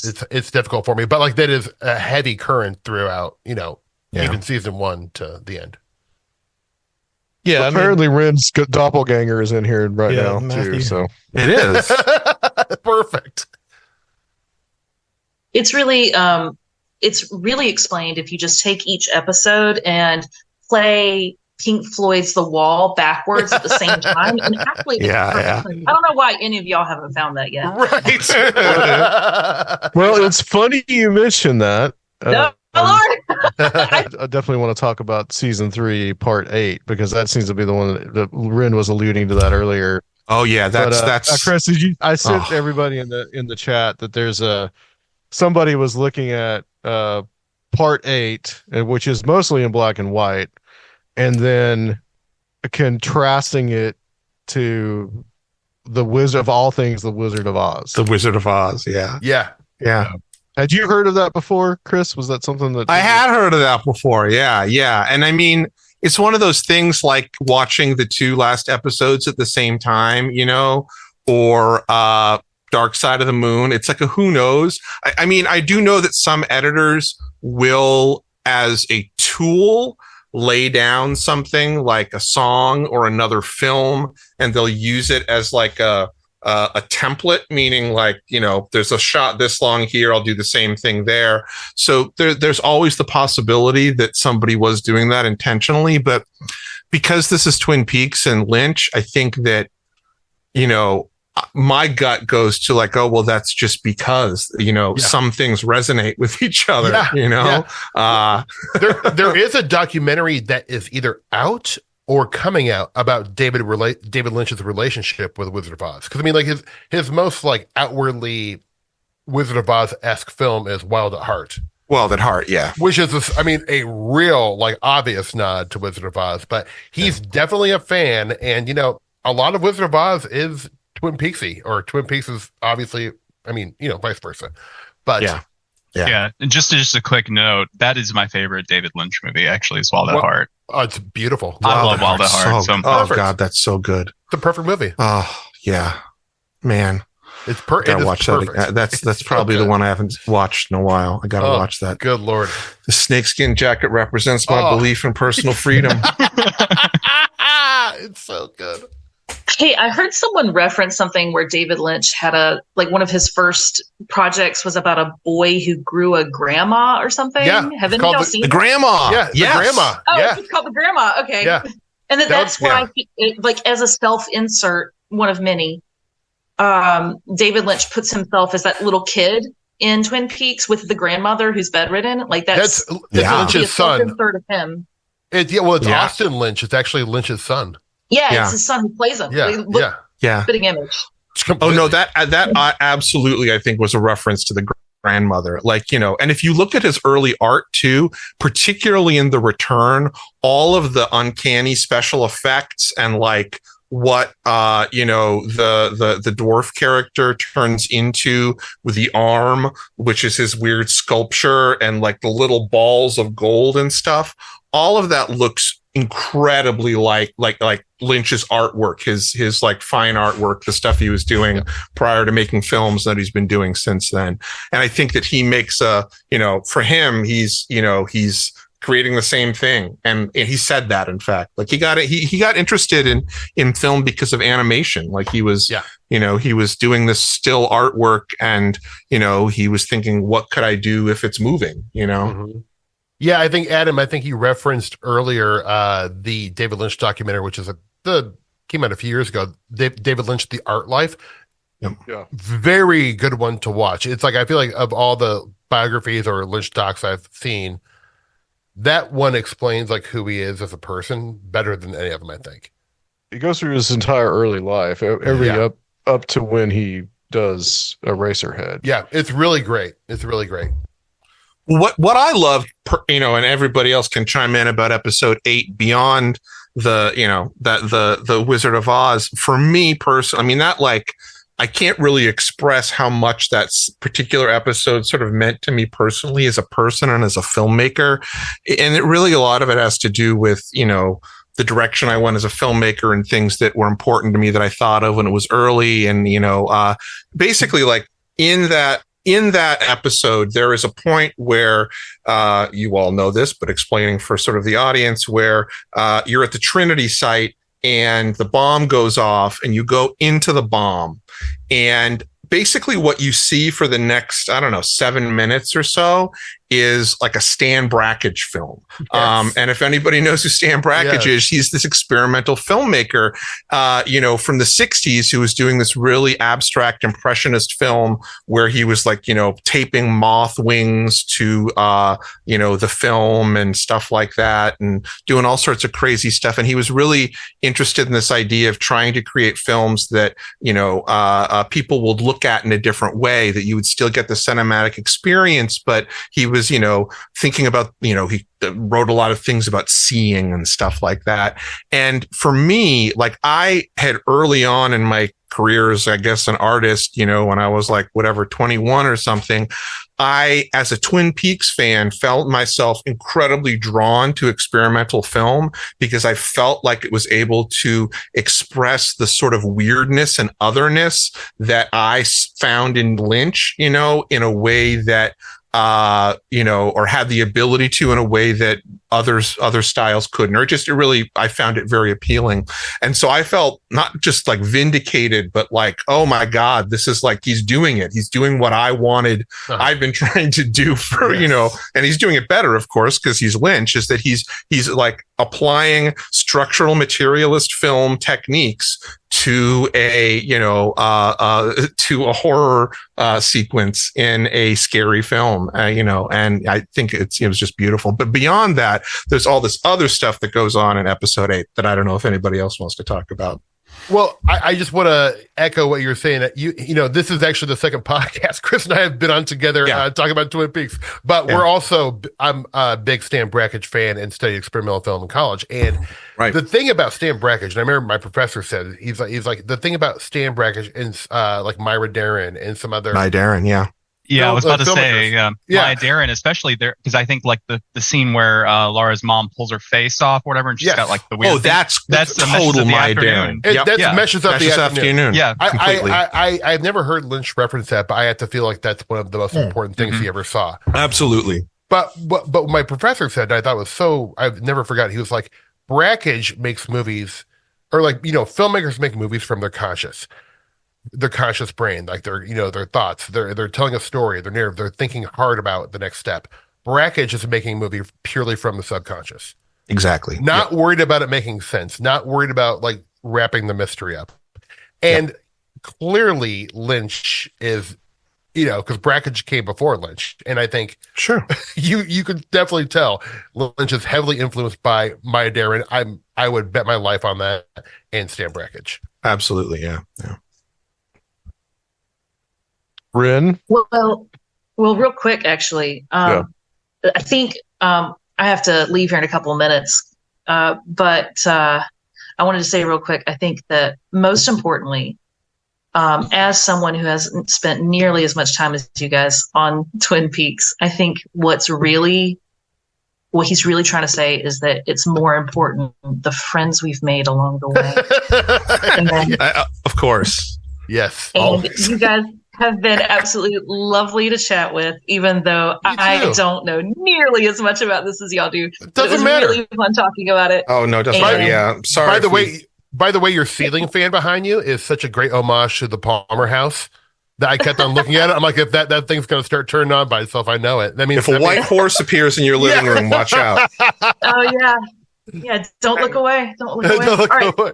it's difficult for me. But like that is a heavy current throughout, even season 1 to the end. Yeah, apparently Wren's doppelganger is in here right now Matthew. Too. So it is perfect. It's really explained if you just take each episode and play Pink Floyd's The Wall backwards at the same time. And actually, I don't know why any of y'all haven't found that yet. Right. Well, it's funny you mentioned that. No. Lord. I definitely want to talk about season 3, part 8, because that seems to be the one that Wren was alluding to that earlier. Oh yeah, that's Chris. I sent everybody in the chat that there's somebody was looking at part 8, which is mostly in black and white, and then contrasting it to the Wizard of all things, the Wizard of Oz. The Wizard of Oz. Yeah. Had you heard of that before, Chris? Was that something that I had heard of that before? Yeah. And I mean, it's one of those things like watching the 2 last episodes at the same time, or Dark Side of the Moon. It's like a who knows. I mean, I do know that some editors will, as a tool, lay down something like a song or another film, and they'll use it as like a template, meaning like, there's a shot this long here, I'll do the same thing there. So there's always the possibility that somebody was doing that intentionally. But because this is Twin Peaks and Lynch, I think that, my gut goes to like, oh, well, that's just because, some things resonate with each other, there is a documentary that is either out or coming out about David Lynch's relationship with Wizard of Oz. Because I mean, like his most like outwardly Wizard of Oz-esque film is Wild at Heart. Wild at Heart, yeah. Which is, a real like obvious nod to Wizard of Oz. But he's definitely a fan, and a lot of Wizard of Oz is Twin Peaksy, or Twin Peaks is obviously, vice versa. But yeah. And just a quick note, that is my favorite David Lynch movie. Actually, is Wild at Heart. Oh, it's beautiful. I love Wild at Heart. Oh God, that's so good. It's a perfect movie. Oh yeah, man. It's perfect. Gotta watch that. That's probably the one I haven't watched in a while. I gotta watch that. Good Lord. The snakeskin jacket represents my belief in personal freedom. It's so good. Hey, I heard someone reference something where David Lynch had one of his first projects was about a boy who grew a grandma or something. Yeah, have any of y'all seen the grandma? Yeah, yes. The grandma. Oh, yeah. It's called The Grandma. Okay. Yeah. And that's why, as a self-insert, one of many, David Lynch puts himself as that little kid in Twin Peaks with the grandmother who's bedridden. Like that's Lynch's son. Third of him. It's Austin Lynch. It's actually Lynch's son. Yeah, it's his son who plays him. Fitting image. Oh no, that absolutely I think was a reference to the grandmother. Like, and if you look at his early art too, particularly in The Return, all of the uncanny special effects and like what the dwarf character turns into with the arm, which is his weird sculpture, and like the little balls of gold and stuff, all of that looks incredibly like Lynch's artwork, his like fine artwork, the stuff he was doing prior to making films that he's been doing since then. And I think that he makes for him, he's creating the same thing. And he said that, in fact, like he got interested in film because of animation. Like he was, he was doing this still artwork, and, he was thinking, what could I do if it's moving, Mm-hmm. Yeah, I think, Adam, you referenced earlier the David Lynch documentary, which is came out a few years ago, David Lynch, The Art Life. Yeah. Very good one to watch. It's like, I feel like of all the biographies or Lynch docs I've seen, that one explains like who he is as a person better than any of them, I think. He goes through his entire early life, up to when he does Eraserhead. Yeah, it's really great. It's really great. What I love, and everybody else can chime in about episode 8 beyond the Wizard of Oz. For me personally, I mean, that like, I can't really express how much that particular episode sort of meant to me personally as a person and as a filmmaker. And it really, a lot of it has to do with, the direction I went as a filmmaker and things that were important to me that I thought of when it was early. And, basically like in that episode, there is a point where you all know this, but explaining for sort of the audience, where you're at the Trinity site and the bomb goes off and you go into the bomb. And basically what you see for the next, 7 minutes or so is like a Stan Brakhage film. Yes. And if anybody knows who Stan Brakhage is, he's this experimental filmmaker, from the 60s, who was doing this really abstract impressionist film where he was like, taping moth wings to, the film and stuff like that, and doing all sorts of crazy stuff. And he was really interested in this idea of trying to create films that, people would look at in a different way, that you would still get the cinematic experience, but he was thinking about, he wrote a lot of things about seeing and stuff like that. And for me, like I had early on in my career as, I guess, an artist, when I was like, 21 or something, I, as a Twin Peaks fan, felt myself incredibly drawn to experimental film because I felt like it was able to express the sort of weirdness and otherness that I found in Lynch, in a way that, or had the ability to in a way that other styles couldn't, or just I found it very appealing. And so I felt not just like vindicated, but like, oh my God, this is like, he's doing it. He's doing what I wanted. I've been trying to do for, and he's doing it better, of course, because he's Lynch, is that he's like applying structural materialist film techniques to a horror sequence in a scary film, and I think it was just beautiful. But beyond that, there's all this other stuff that goes on in episode 8 that I don't know if anybody else wants to talk about. Well, I just want to echo what you're saying. That this is actually the second podcast Chris and I have been on together talking about Twin Peaks. But I'm a big Stan Brakhage fan and studied experimental film in college. And the thing about Stan Brakhage, and I remember my professor said, he's like the thing about Stan Brakhage and like Myra Deren and some other Yeah, I was about to say, Maya Deren, especially there, because I think like the scene where Laura's mom pulls her face off, or whatever, and she's got like the weird. Oh, that's the total Maya Deren. That meshes up the afternoon. Yeah, completely. I've never heard Lynch reference that, but I have to feel like that's one of the most important things he ever saw. Absolutely. But my professor said, and I thought it was so, I've never forgotten. He was like, Brakhage makes movies, or like filmmakers make movies from their conscious brain, like their thoughts, they're telling a story, their narrative, they're thinking hard about the next step. Brakhage is making a movie purely from the subconscious. Exactly. Not worried about it making sense, not worried about like wrapping the mystery up. And clearly Lynch is because Brakhage came before Lynch, and I think Sure. you could definitely tell Lynch is heavily influenced by Maya Deren. I would bet my life on that, and Stan Brakhage. Absolutely. Yeah. Wren? Well, real quick, actually. I think I have to leave here in a couple of minutes, but I wanted to say real quick, I think that most importantly, as someone who hasn't spent nearly as much time as you guys on Twin Peaks, I think what he's really trying to say is that it's more important the friends we've made along the way. And then, Of course. Yes. and you guys have been absolutely lovely to chat with, even though I don't know nearly as much about this as y'all do. It But it was doesn't matter. really fun talking about it. Oh, no, it doesn't And- matter. Yeah. I'm sorry. By the way, your ceiling fan behind you is such a great homage to the Palmer house that I kept on looking at it. I'm like, if that thing's going to start turning on by itself, I know it. That means if a white horse appears in your living room, watch out. Oh yeah. Don't look away. Don't look away. Don't look All right, away.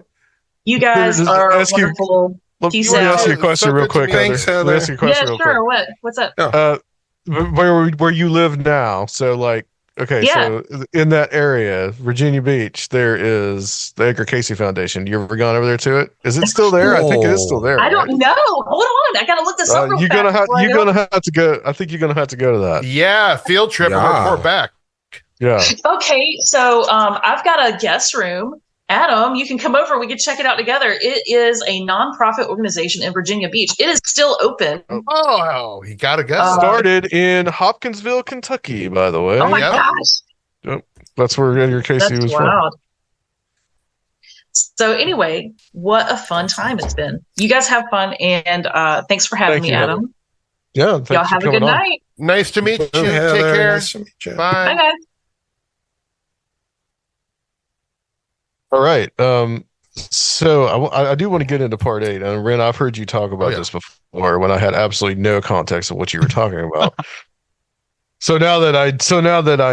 you guys Just are ask you- wonderful. Let Peace me ask out. you a question real quick, Thanks, Heather. Let me Heather. ask you a question Yeah, real sure. What's up? quick. Where you live now, so like, okay, Yeah. so in that area, Virginia Beach, there is the Edgar Casey Foundation. You ever gone over there to it? Is it still there? I think it is still there. I don't right? know. Hold on. I gotta look this up real You're fast gonna have before I you're go. gonna have to go. I think you're gonna have to go to that. Yeah, field trip and Yeah. report back. Yeah. Okay, so I've got a guest room. Adam, you can come over. We can check it out together. It is a nonprofit organization in Virginia Beach. It is still open. Oh, he got to go. Started in Hopkinsville, Kentucky, by the way. Oh my Yep. gosh, That's where Edgar Casey that's was from. wild. So anyway, what a fun time it's been. You guys have fun, and thanks for having Thank me, you, Heather. Adam. Yeah. Y'all thanks for have a coming good on. night. Nice to meet you. Oh, Take Heather, care. nice to meet you. Bye, Bye. guys. All right. So I do want to get into part 8. And Wren, I've heard you talk about yeah. this before when I had absolutely no context of what you were talking about. So now that I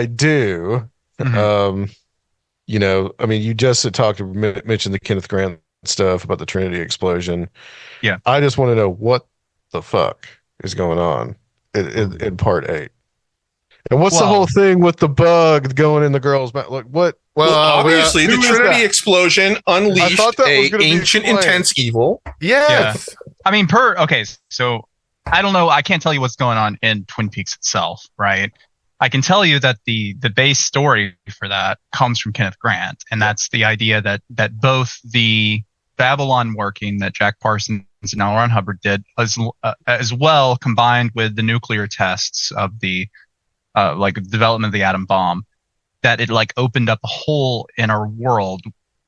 do, Mhm. I mean, you just had mentioned the Kenneth Grant stuff about the Trinity explosion. Yeah. I just want to know what the fuck is going on in part 8. And what's the Well- whole thing with the bug going in the girl's mouth? Like, what? Well, Obviously, who the is Trinity that? explosion unleashed thought that was a gonna be ancient, explained. intense evil. yes. I mean, so I don't know. I can't tell you what's going on in Twin Peaks itself, right? I can tell you that the base story for that comes from Kenneth Grant, and that's the idea that both the Babylon working that Jack Parsons and L. Ron Hubbard did, as well combined with the nuclear tests of the development of the atom bomb, that it like opened up a hole in our world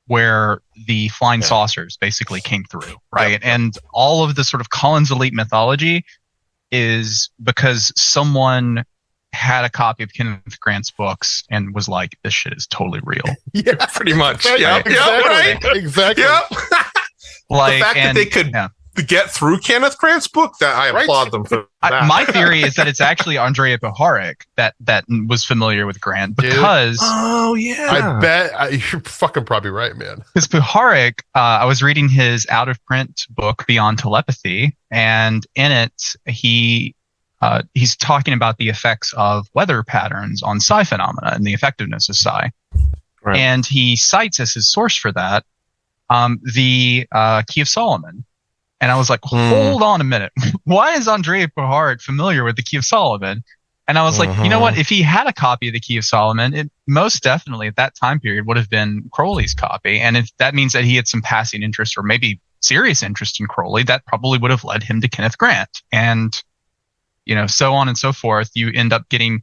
where the flying saucers basically came through, right? Yep. And all of the sort of Collins Elite mythology is because someone had a copy of Kenneth Grant's books and was like, this shit is totally real. Yeah. Pretty much. Exactly. Yeah, Exactly. right. Exactly. Yep. Like, The fact that they could get through Kenneth Grant's book, that I Right. applaud them for that. My theory is that it's actually Andrea Puharich that was familiar with Grant because Oh yeah. I bet you're fucking probably right, man. Puharich, I was reading his out of print book Beyond Telepathy, and in it he's talking about the effects of weather patterns on psi phenomena and the effectiveness of psi. Right. And he cites as his source for that the Key of Solomon. And I was like, hold on a minute. Why is Andrea Puharich familiar with the Key of Solomon? And I was like, you know what? If he had a copy of the Key of Solomon, it most definitely at that time period would have been Crowley's copy. And if that means that he had some passing interest or maybe serious interest in Crowley, that probably would have led him to Kenneth Grant. And, so on and so forth. You end up getting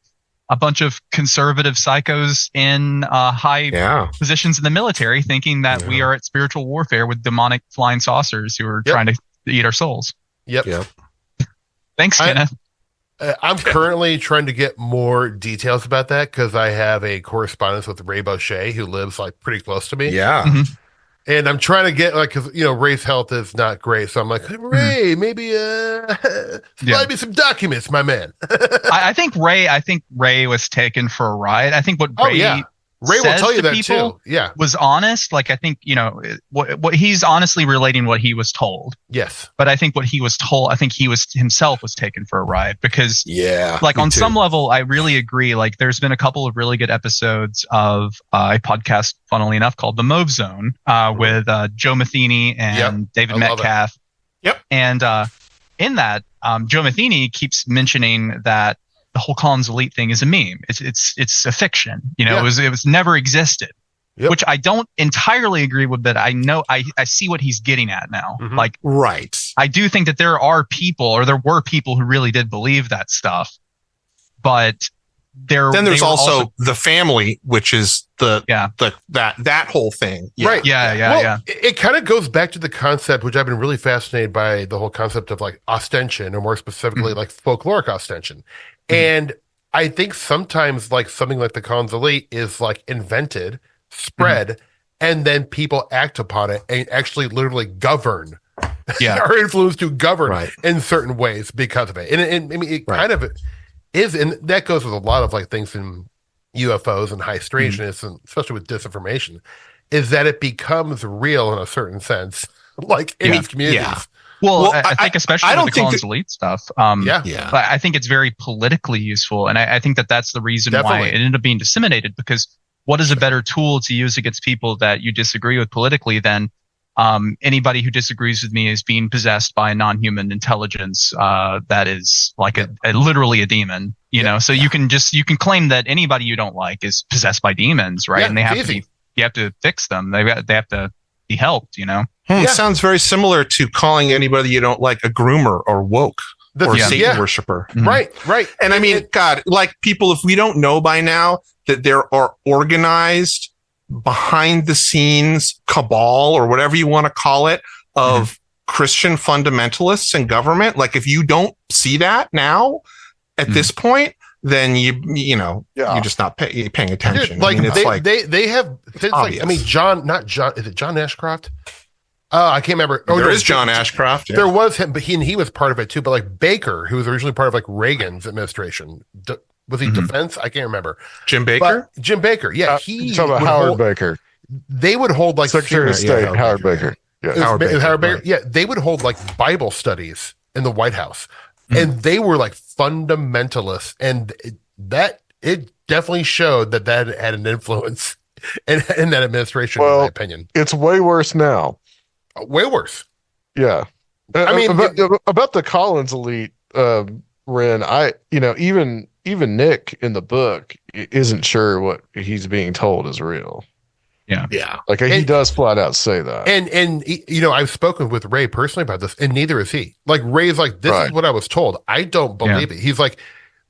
a bunch of conservative psychos in high positions in the military thinking that we are at spiritual warfare with demonic flying saucers who are trying to eat our souls. Yep. Thanks, Kenneth. I'm currently trying to get more details about that because I have a correspondence with Ray Boucher who lives like pretty close to me. Yeah. Mhm. And I'm trying to get because Ray's health is not great, so I'm like, Ray, maybe slide me some documents, my man. I think Ray was taken for a ride. I think what Ray will tell you that too. Yeah. Was honest. Like, I think, what he's honestly relating what he was told. Yes. But I think what he was told, I think he was himself was taken for a ride because like on some level, I really agree. Like there's been a couple of really good episodes of a podcast, funnily enough, called The Mauve Zone, with Joe Matheny and David Metcalf. Yep. And in that, Joe Matheny keeps mentioning that the whole Collins Elite thing is a meme. It's a fiction. It was never existed. Yep. Which I don't entirely agree with, but I know I see what he's getting at now. Mm-hmm. Like, right. I do think that there were people who really did believe that stuff, but there's also the family, which is that whole thing. Yeah. Right. Yeah. It kind of goes back to the concept, which I've been really fascinated by, the whole concept of like ostension, or more specifically like folkloric ostension. And I think sometimes like something like the Collins Elite is like invented, spread, and then people act upon it and actually literally govern, are influenced to govern in certain ways because of it. And I mean, it kind of is, and that goes with a lot of like things in UFOs and high strangeness, and especially with disinformation, is that it becomes real in a certain sense, like in these communities. Yeah. Well, I think especially with the Collins Elite stuff, I think it's very politically useful. And I think that's the reason why it ended up being disseminated, because what is a better tool to use against people that you disagree with politically than anybody who disagrees with me is being possessed by a non-human intelligence that is like literally a demon, so you can claim that anybody you don't like is possessed by demons, right? And you have to fix them. They have to be helped, Sounds very similar to calling anybody you don't like a groomer or woke or Satan worshiper. Mm-hmm. Right. And I mean, God, like people, if we don't know by now that there are organized behind the scenes cabal or whatever you want to call it of Christian fundamentalists and government, like if you don't see that now at this point, then you're just not paying attention. Dude, like, I mean, it's they have things like, I mean, is it John Ashcroft? I can't remember. There is John Ashcroft. Yeah. There was him, but he was part of it too. But like Baker, who was originally part of like Reagan's administration, was he defense? I can't remember. Jim Baker? But Jim Baker, yeah. You're talking about Howard Baker. They would hold like Secretary of State, Howard Baker. Yeah, Howard Baker. Right. Yeah, they would hold like Bible studies in the White House, and they were like fundamentalists, and it definitely showed that had an influence in that administration, in my opinion. It's way worse now. Way worse. Yeah. I mean, about the Collins Elite, Wren, even Nick in the book isn't sure what he's being told is real. Yeah. Yeah. Like he does flat out say that. And I've spoken with Ray personally about this, and neither is he. Like Ray's like, this is what I was told. I don't believe it. He's like,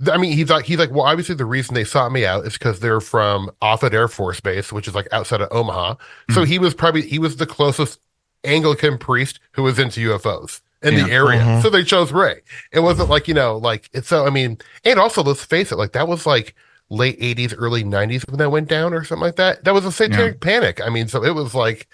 he's like, well, obviously the reason they sought me out is because they're from Offutt Air Force Base, which is like outside of Omaha. So he was the closest Anglican priest who was into UFOs in the area. So they chose Ray. It wasn't like, it's so, I mean, and also let's face it, like that was like late 80s, early 90s when that went down or something like that. That was a satanic panic. I mean, so it was like,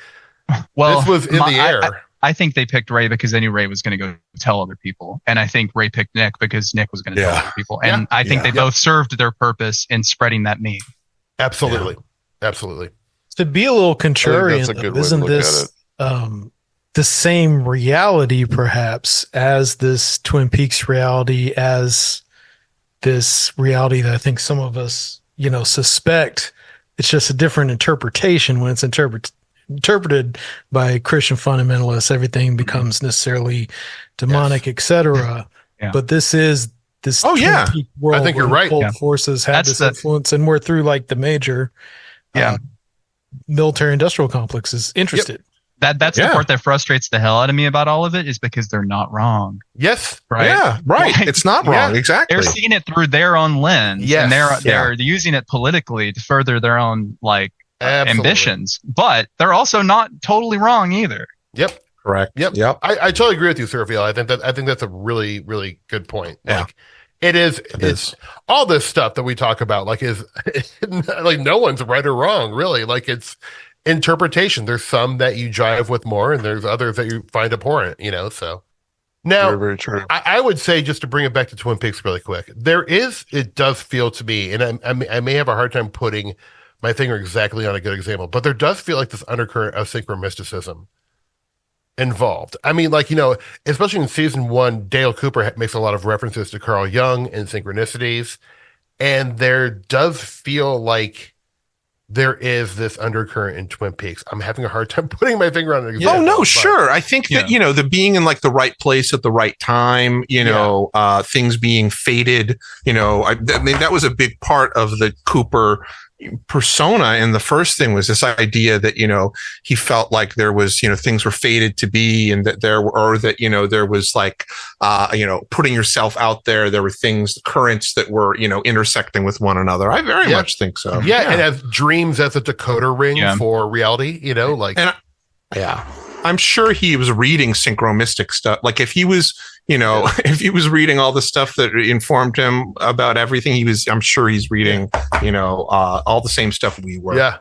this was in the air. I think they picked Ray because they knew Ray was going to go tell other people. And I think Ray picked Nick because Nick was going to tell other people. And I think they both served their purpose in spreading that meme. Absolutely. Absolutely. To be a little contrarian, isn't this the same reality perhaps as this Twin Peaks reality, as this reality that I think some of us, suspect? It's just a different interpretation. When it's interpreted by Christian fundamentalists, everything becomes necessarily demonic, etc. But this is this Twin Peaks world. I think you're right. Occult forces had this influence, and we're through like the major military industrial complex is interested. That's the part that frustrates the hell out of me about all of it, is because they're not wrong. Yes. Right. Yeah. Right. Like, it's not wrong. Exactly. They're seeing it through their own lens. Yes. And they're using it politically to further their own ambitions, but they're also not totally wrong either. Yep. Correct. Yep. I totally agree with you, Sergio. I think that's a really, really good point. Yeah. Like, it's all this stuff that we talk about, like, is like no one's right or wrong, really. Like, it's interpretation. There's some that you jive with more, and there's others that you find abhorrent, so now very, very true. I would say, just to bring it back to Twin Peaks really quick, it does feel to me, and I may have a hard time putting my finger exactly on a good example, but there does feel like this undercurrent of synchromysticism involved. I mean, like, especially in season 1, Dale Cooper makes a lot of references to Carl Jung and synchronicities, and there does feel like there is this undercurrent in Twin Peaks. I'm having a hard time putting my finger on an example. Oh, no, sure. I think that, the being in like the right place at the right time, things being fated, I mean, that was a big part of the Cooper persona. And the first thing was this idea that, he felt like there was, things were fated to be, and that there was like, putting yourself out there. There were things, currents that were, intersecting with one another. I very much think so. Yeah. And as dreams as a decoder ring for reality, I'm sure he was reading synchromystic stuff. Like if he was, if he was reading all the stuff that informed him about everything, I'm sure he's reading, all the same stuff we were. Yeah.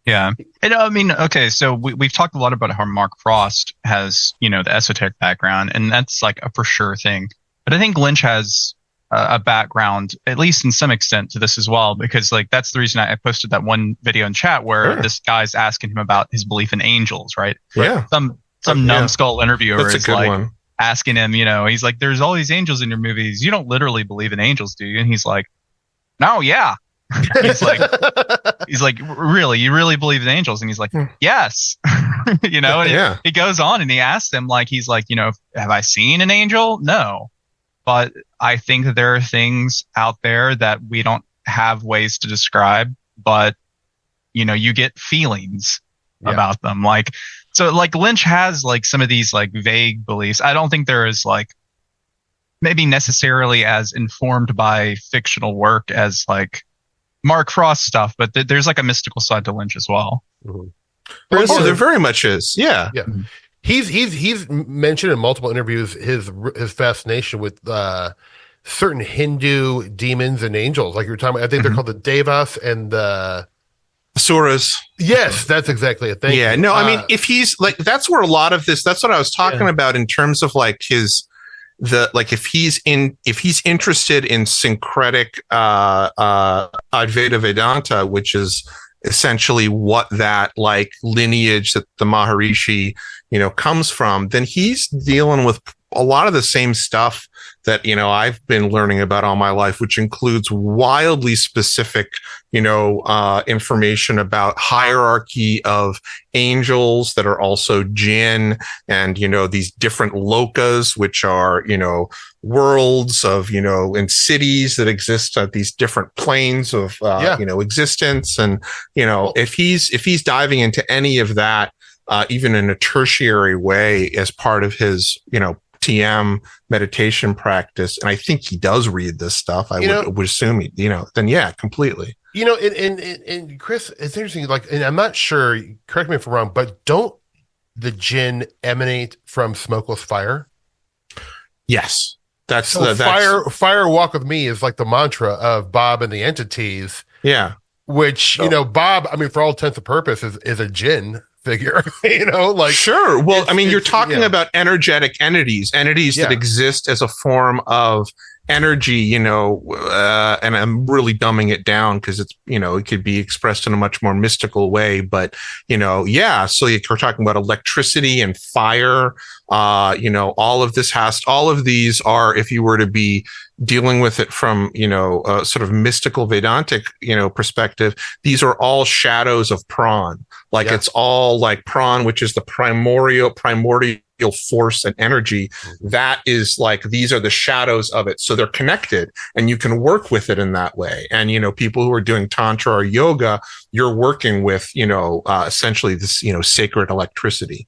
Yeah. And I mean, okay, so we've talked a lot about how Mark Frost has, the esoteric background, and that's like a for sure thing. But I think Lynch has a background, at least in some extent, to this as well, because like that's the reason I posted that one video in chat where this guy's asking him about his belief in angels, right? Yeah. Some numbskull interviewer is like one. Asking him, he's like, "There's all these angels in your movies. You don't literally believe in angels, do you?" And he's like, "No, yeah." he's like, "Really? You really believe in angels?" And he's like, "Yes." And he goes on and he asks him, like, he's like, "Have I seen an angel? No. But I think that there are things out there that we don't have ways to describe, but, you get feelings about them." So Lynch has like some of these like vague beliefs. I don't think there is like maybe necessarily as informed by fictional work as like Mark Frost stuff, but there's like a mystical side to Lynch as well. Mm-hmm. There very much is. Yeah. Yeah. He's mentioned in multiple interviews his fascination with certain Hindu demons and angels. Like you were talking about, I think they're called the Devas and the Asuras. Yes, that's exactly it. Thank you. No, I mean, if he's like, that's where a lot of this, that's what I was talking about in terms of like if he's interested in syncretic Advaita Vedanta, which is essentially what that like lineage that the Maharishi, comes from, then he's dealing with a lot of the same stuff that, I've been learning about all my life, which includes wildly specific, information about hierarchy of angels that are also jinn, and, these different lokas, which are, worlds of, and cities that exist at these different planes of, existence. And, if he's diving into any of that, even in a tertiary way as part of his, TM meditation practice, and I think he does read this stuff. I would assume he, then yeah, completely. And Chris, it's interesting. Like, and I'm not sure. Correct me if I'm wrong, but don't the jinn emanate from smokeless fire? Yes, that's fire. Walk with me is like the mantra of Bob and the entities. Yeah, which Bob, I mean, for all intents and purposes, is a jinn figure, sure. Well, I mean, you're talking about energetic entities that exist as a form of energy, and I'm really dumbing it down because it's, it could be expressed in a much more mystical way, but, so you're talking about electricity and fire, all of these are, if you were to be dealing with it from, a sort of mystical Vedantic, perspective, these are all shadows of Pran. It's all like Pran, which is the primordial force and energy. That is like, these are the shadows of it. So they're connected and you can work with it in that way. And, people who are doing Tantra or yoga, you're working with, essentially this, sacred electricity.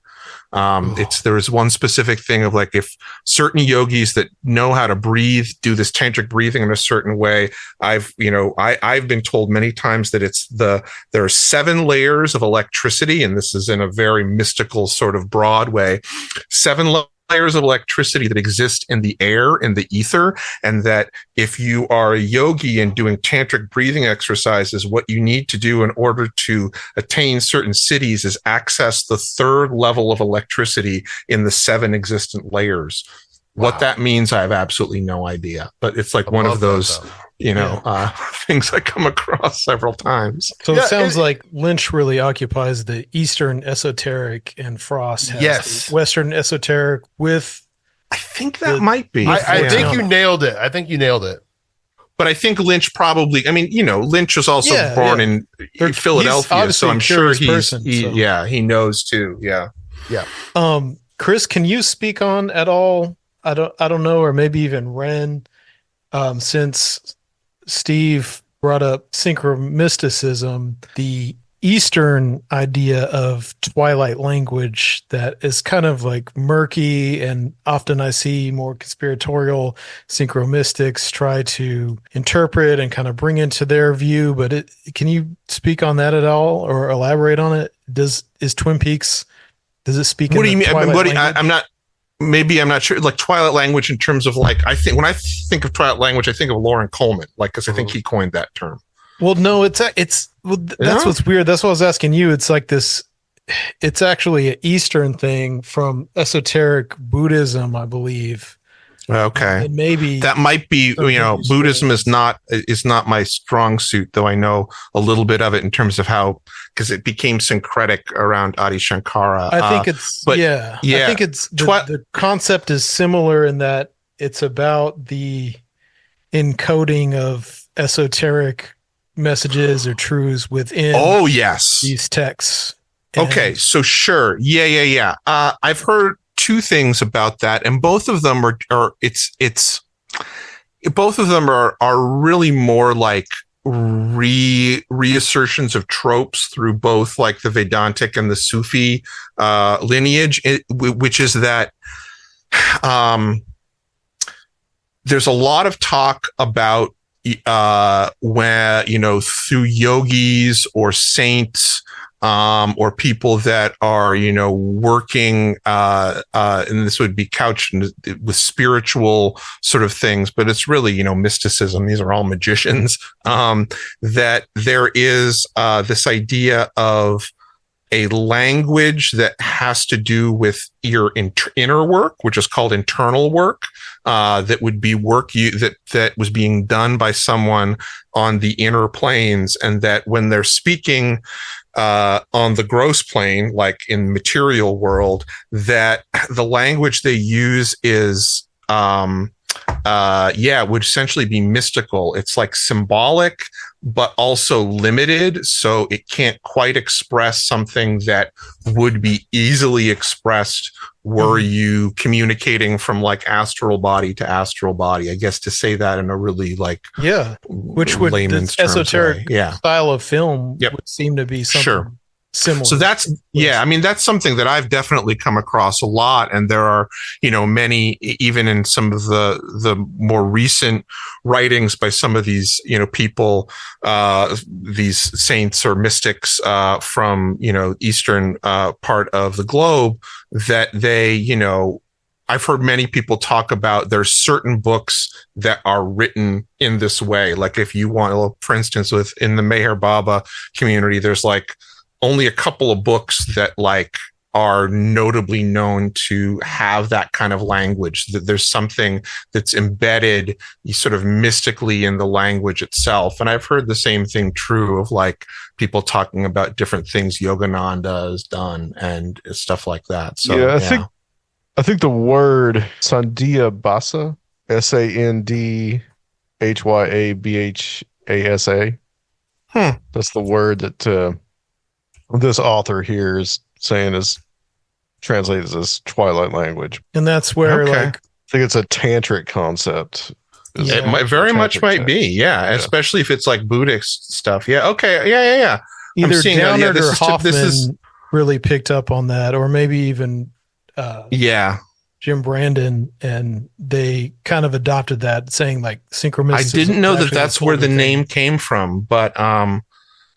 There is one specific thing of like, if certain yogis that know how to breathe, do this tantric breathing in a certain way, I've been told many times that there are 7 layers of electricity, and this is in a very mystical sort of broad way, 7 layers of electricity that exist in the air, in the ether, and that if you are a yogi and doing tantric breathing exercises, what you need to do in order to attain certain cities is access the 3rd level of electricity in the 7 existent layers. Wow. What that means, I have absolutely no idea, but it's like one of those things I come across several times. So it sounds like Lynch really occupies the Eastern esoteric, and Frost has the Western esoteric with. I think that might be. I think you nailed it. But I think Lynch probably. I mean, Lynch was also born in Philadelphia, so I'm sure he knows too. Yeah. Chris, can you speak on at all? I don't know, or maybe even Wren, since Steve brought up synchromysticism, the Eastern idea of Twilight language that is kind of like murky, and often I see more conspiratorial synchromystics try to interpret and kind of bring into their view. But can you speak on that at all, or elaborate on it? Is Twin Peaks? Does it speak? What do you mean? I'm not. Maybe I'm not sure. Like Twilight language in terms of like, I think when I think of Twilight language, I think of Lauren Coleman, like, because I think he coined that term. Well, no, that's what's weird. That's what I was asking you. It's like this. It's actually an Eastern thing from esoteric Buddhism, I believe. Okay, and maybe that might be. Buddhism is not my strong suit, though I know a little bit of it in terms of how, because it became syncretic around Adi Shankara. I think I think it's the concept is similar in that it's about the encoding of esoteric messages or truths within. Oh yes, these texts. Okay, so sure, yeah. I've heard two things about that, and both of them are really more like reassertions of tropes through both like the Vedantic and the Sufi lineage, which is that there's a lot of talk about when through yogis or saints, or people that are, working, and this would be couched with spiritual sort of things, but it's really, mysticism. These are all magicians. That there is this idea of a language that has to do with your inner work, which is called internal work, that would be work that was being done by someone on the inner planes, and that when they're speaking on the gross plane, like in material world, that the language they use is would essentially be mystical. It's like symbolic, but also limited. So it can't quite express something that would be easily expressed were you communicating from like astral body to astral body, I guess, to say that in a really like, which would the esoteric style of film would seem to be something similar. So that's, that's something that I've definitely come across a lot. And there are, many, even in some of the more recent writings by some of these, people, these saints or mystics, from, Eastern, part of the globe, that they, I've heard many people talk about there's certain books that are written in this way. Like if you want, for instance, in the Meher Baba community, there's like only a couple of books that like are notably known to have that kind of language, that there's something that's embedded sort of mystically in the language itself. And I've heard the same thing true of like people talking about different things Yogananda has done and stuff like that. So I think the word Sandhyabhasa, Sandhyabhasa, that's the word that this author here is saying is translated as Twilight language. And that's where I think it's a tantric concept. It might very much might be, especially if it's like Buddhist stuff. Yeah. Okay. Yeah. Either Downard or Hoffman really picked up on that, or maybe even Jim Brandon, and they kind of adopted that, saying like synchronicity. I didn't know that that's where the name came from, but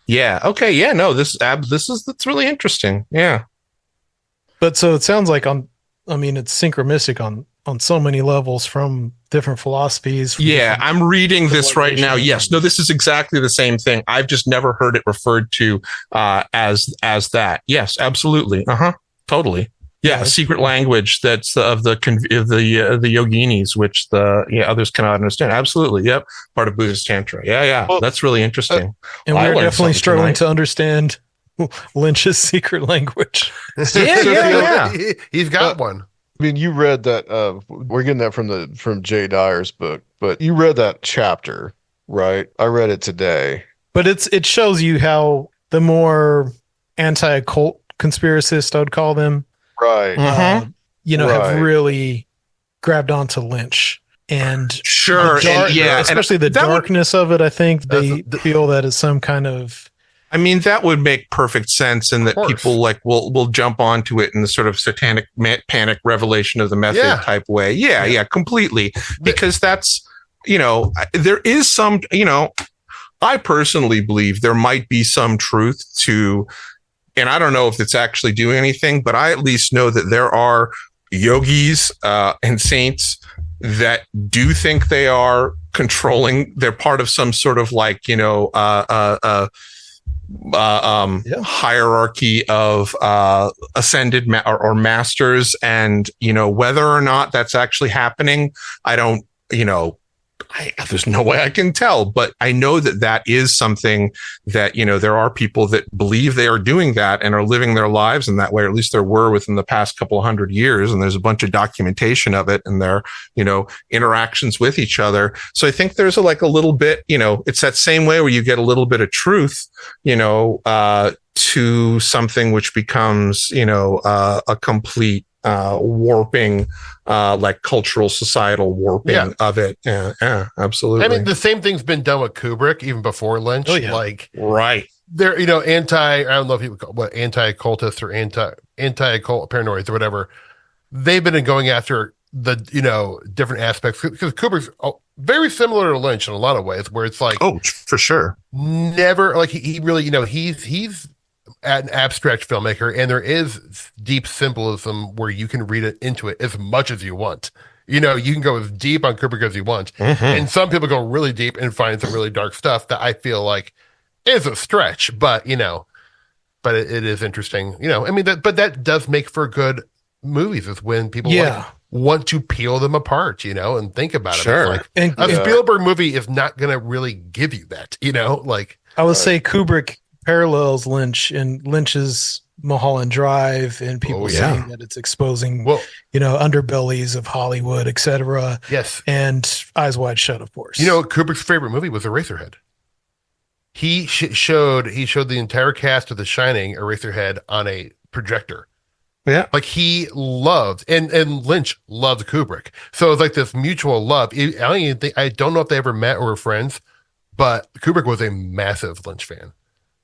that's really interesting. Yeah. But so it sounds like it's synchronistic on so many levels from different philosophies. I'm reading this right now. Yes. No, this is exactly the same thing. I've just never heard it referred to as that. Yes, absolutely. Totally. Yeah, a secret language that's of the yoginis, which the others cannot understand. Absolutely, yep, part of Buddhist Tantra. Yeah, well, that's really interesting. And we're definitely struggling to understand Lynch's secret language. Yeah. He's got one. I mean, you read that. We're getting that from Jay Dyer's book, but you read that chapter, right? I read it today. But it shows you how the more anti-occult conspiracists, I would call them, right? Have really grabbed onto Lynch. And sure, especially the darkness of it. I think they feel that is some kind of. I mean, that would make perfect sense, and that people will jump onto it in the sort of satanic panic revelation of the method type way. Yeah, completely. Because that's, there is some, I personally believe there might be some truth to, and I don't know if it's actually doing anything, but I at least know that there are yogis and saints that do think they are controlling. They're part of some sort of hierarchy of ascended or masters, and whether or not that's actually happening, I don't, there's no way I can tell, but I know that is something that, there are people that believe they are doing that and are living their lives in that way, or at least there were within the past couple 100 years. And there's a bunch of documentation of it and their, interactions with each other. So I think there's a little bit, it's that same way where you get a little bit of truth, to something which becomes, a complete warping, cultural societal warping of it. Yeah, absolutely. I mean, the same thing's been done with Kubrick even before Lynch. Right. They're I don't know if you would call what anti-occultists or anti-occult paranoids or whatever. They've been going after the different aspects, because Kubrick's very similar to Lynch in a lot of ways, where it's for sure, never he really he's an abstract filmmaker, and there is deep symbolism where you can read it into it as much as you want. You can go as deep on Kubrick as you want. Mm-hmm. And some people go really deep and find some really dark stuff that I feel like is a stretch, but but it is interesting. But that does make for good movies, is when people want to peel them apart, and think about it. Sure. And a Spielberg movie is not going to really give you that, I would say Kubrick parallels Lynch in Lynch's Mulholland Drive, and people saying that it's exposing, underbellies of Hollywood, etc. Yes. And Eyes Wide Shut, of course. Kubrick's favorite movie was Eraserhead. He showed the entire cast of The Shining Eraserhead on a projector. Yeah. He loved, and Lynch loved Kubrick. So it's this mutual love. I don't know if they ever met or were friends, but Kubrick was a massive Lynch fan.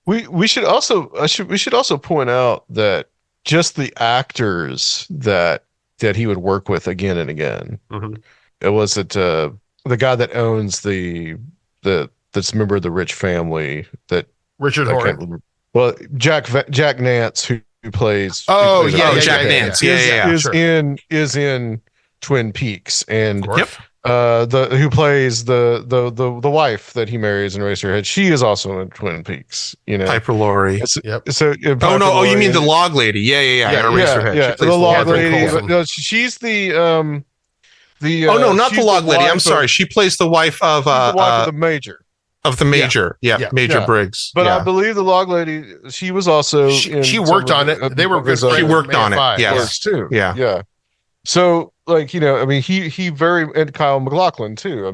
We should also point out that just the actors that he would work with again and again. Mm-hmm. It wasn't the guy that owns that's a member of the rich family, that Richard Horton. Well, Jack Nance, who plays Jack Nance is in Twin Peaks, and who plays the wife that he marries in Eraserhead. She is also in Twin Peaks. Piper Laurie. You mean the log lady? Yeah. Eraserhead. Yeah, the log lady. No, she's the. Not the log lady. I'm sorry. She plays the wife of the major. Of the major, Major Briggs. But I believe the log lady, she was also. She worked on it. They were good. She worked on it. Yes, too. Yeah. So, he and Kyle MacLachlan too.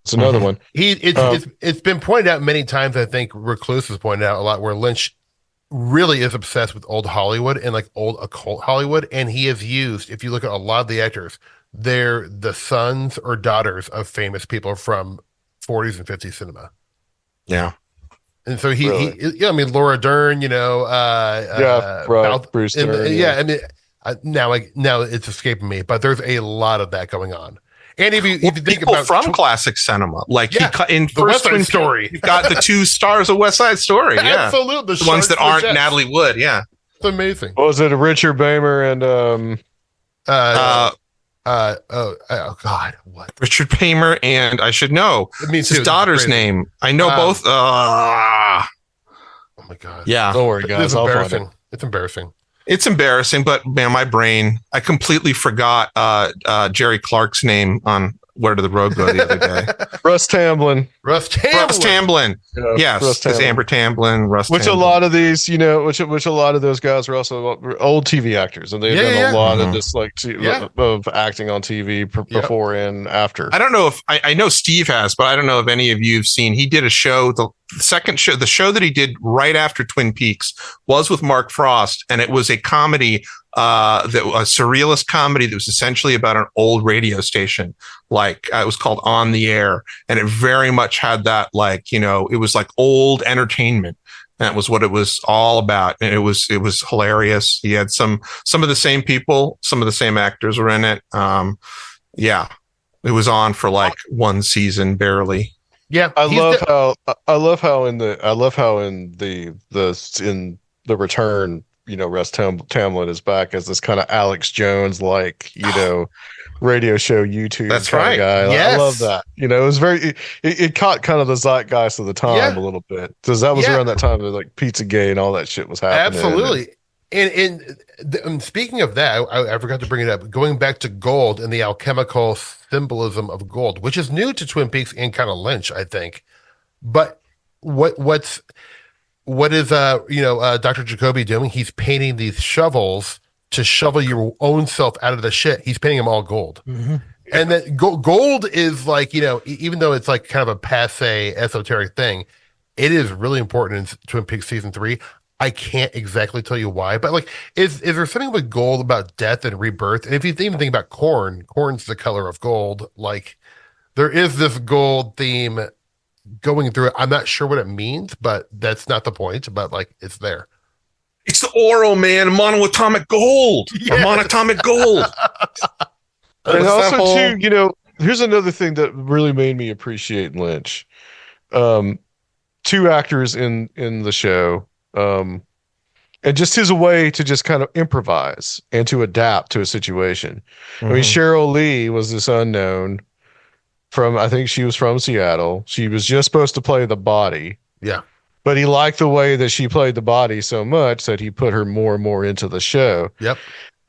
It's another one. It's been pointed out many times. I think Recluse has pointed out a lot, where Lynch really is obsessed with old Hollywood and old occult Hollywood, and he has used. If you look at a lot of the actors, they're the sons or daughters of famous people from 40s and 50s cinema. Yeah. And so Laura Dern, Bruce Dern. Now it's escaping me, but there's a lot of that going on. And if you think about from classic cinema, in the West Side Story, you've got the two stars of West Side Story. Yeah, absolutely. The ones that aren't Natalie Wood. Yeah, it's amazing. What was it? Richard Beymer and God, what? Richard Beymer, and I should know his daughter's name. I know both. Oh my God. Yeah. Don't worry, guys. It's embarrassing. It's embarrassing. It's embarrassing, but man, my brain, I completely forgot Jerry Clark's name on Where Did the Road Go the other day. Russ Tamblyn. Russ Tamblyn. Yes, it's Amber Tamblyn, Russ Tamblyn. A lot of these, which a lot of those guys were also old TV actors, and they've done a lot of this, of acting on TV before and after. I don't know if I know Steve has, but I don't know if any of you have seen. He did a show, the show that he did right after Twin Peaks was with Mark Frost, and it was a comedy. A surrealist comedy that was essentially about an old radio station. It was called On the Air, and it very much had that, it was like old entertainment. And that was what it was all about. And it was hilarious. He had some of the same people, some of the same actors were in it. It was on for one season, barely. Yeah. I love how in the Return, Russ Tamblyn is back as this kind of Alex Jones, radio show YouTube. That's right. Guy. Yes. I love that. It was it caught kind of the zeitgeist of the time a little bit, because that was around that time that Pizzagate and all that shit was happening. Absolutely. And speaking of that, I forgot to bring it up. Going back to gold and the alchemical symbolism of gold, which is new to Twin Peaks and kind of Lynch, I think. But what is Dr. Jacoby doing? He's painting these shovels to shovel your own self out of the shit. He's painting them all gold. Mm-hmm. And that gold is even though it's kind of a passe esoteric thing, it is really important in Twin Peaks season 3. I can't exactly tell you why, but is there something with gold about death and rebirth? And if you even think about corn's the color of gold. There is this gold theme going through it. I'm not sure what it means, but that's not the point. But it's there. It's the oral, man. Monoatomic gold. Or monatomic gold. And also too, here's another thing that really made me appreciate Lynch. 2 actors in the show, and just his way to just kind of improvise and to adapt to a situation. Mm-hmm. I mean, Cheryl Lee was this unknown. I think she was from Seattle. She was just supposed to play the body. Yeah. But he liked the way that she played the body so much that he put her more and more into the show. Yep.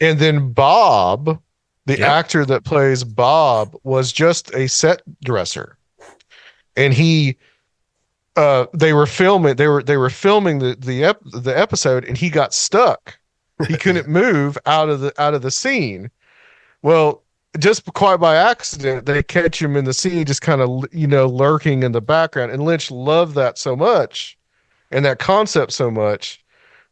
And then Bob, the actor that plays Bob, was just a set dresser. And they were filming the episode, and he got stuck. He couldn't move out of the scene. Well, just quite by accident, they catch him in the scene, just kind of, lurking in the background. And Lynch loved that so much, and that concept so much,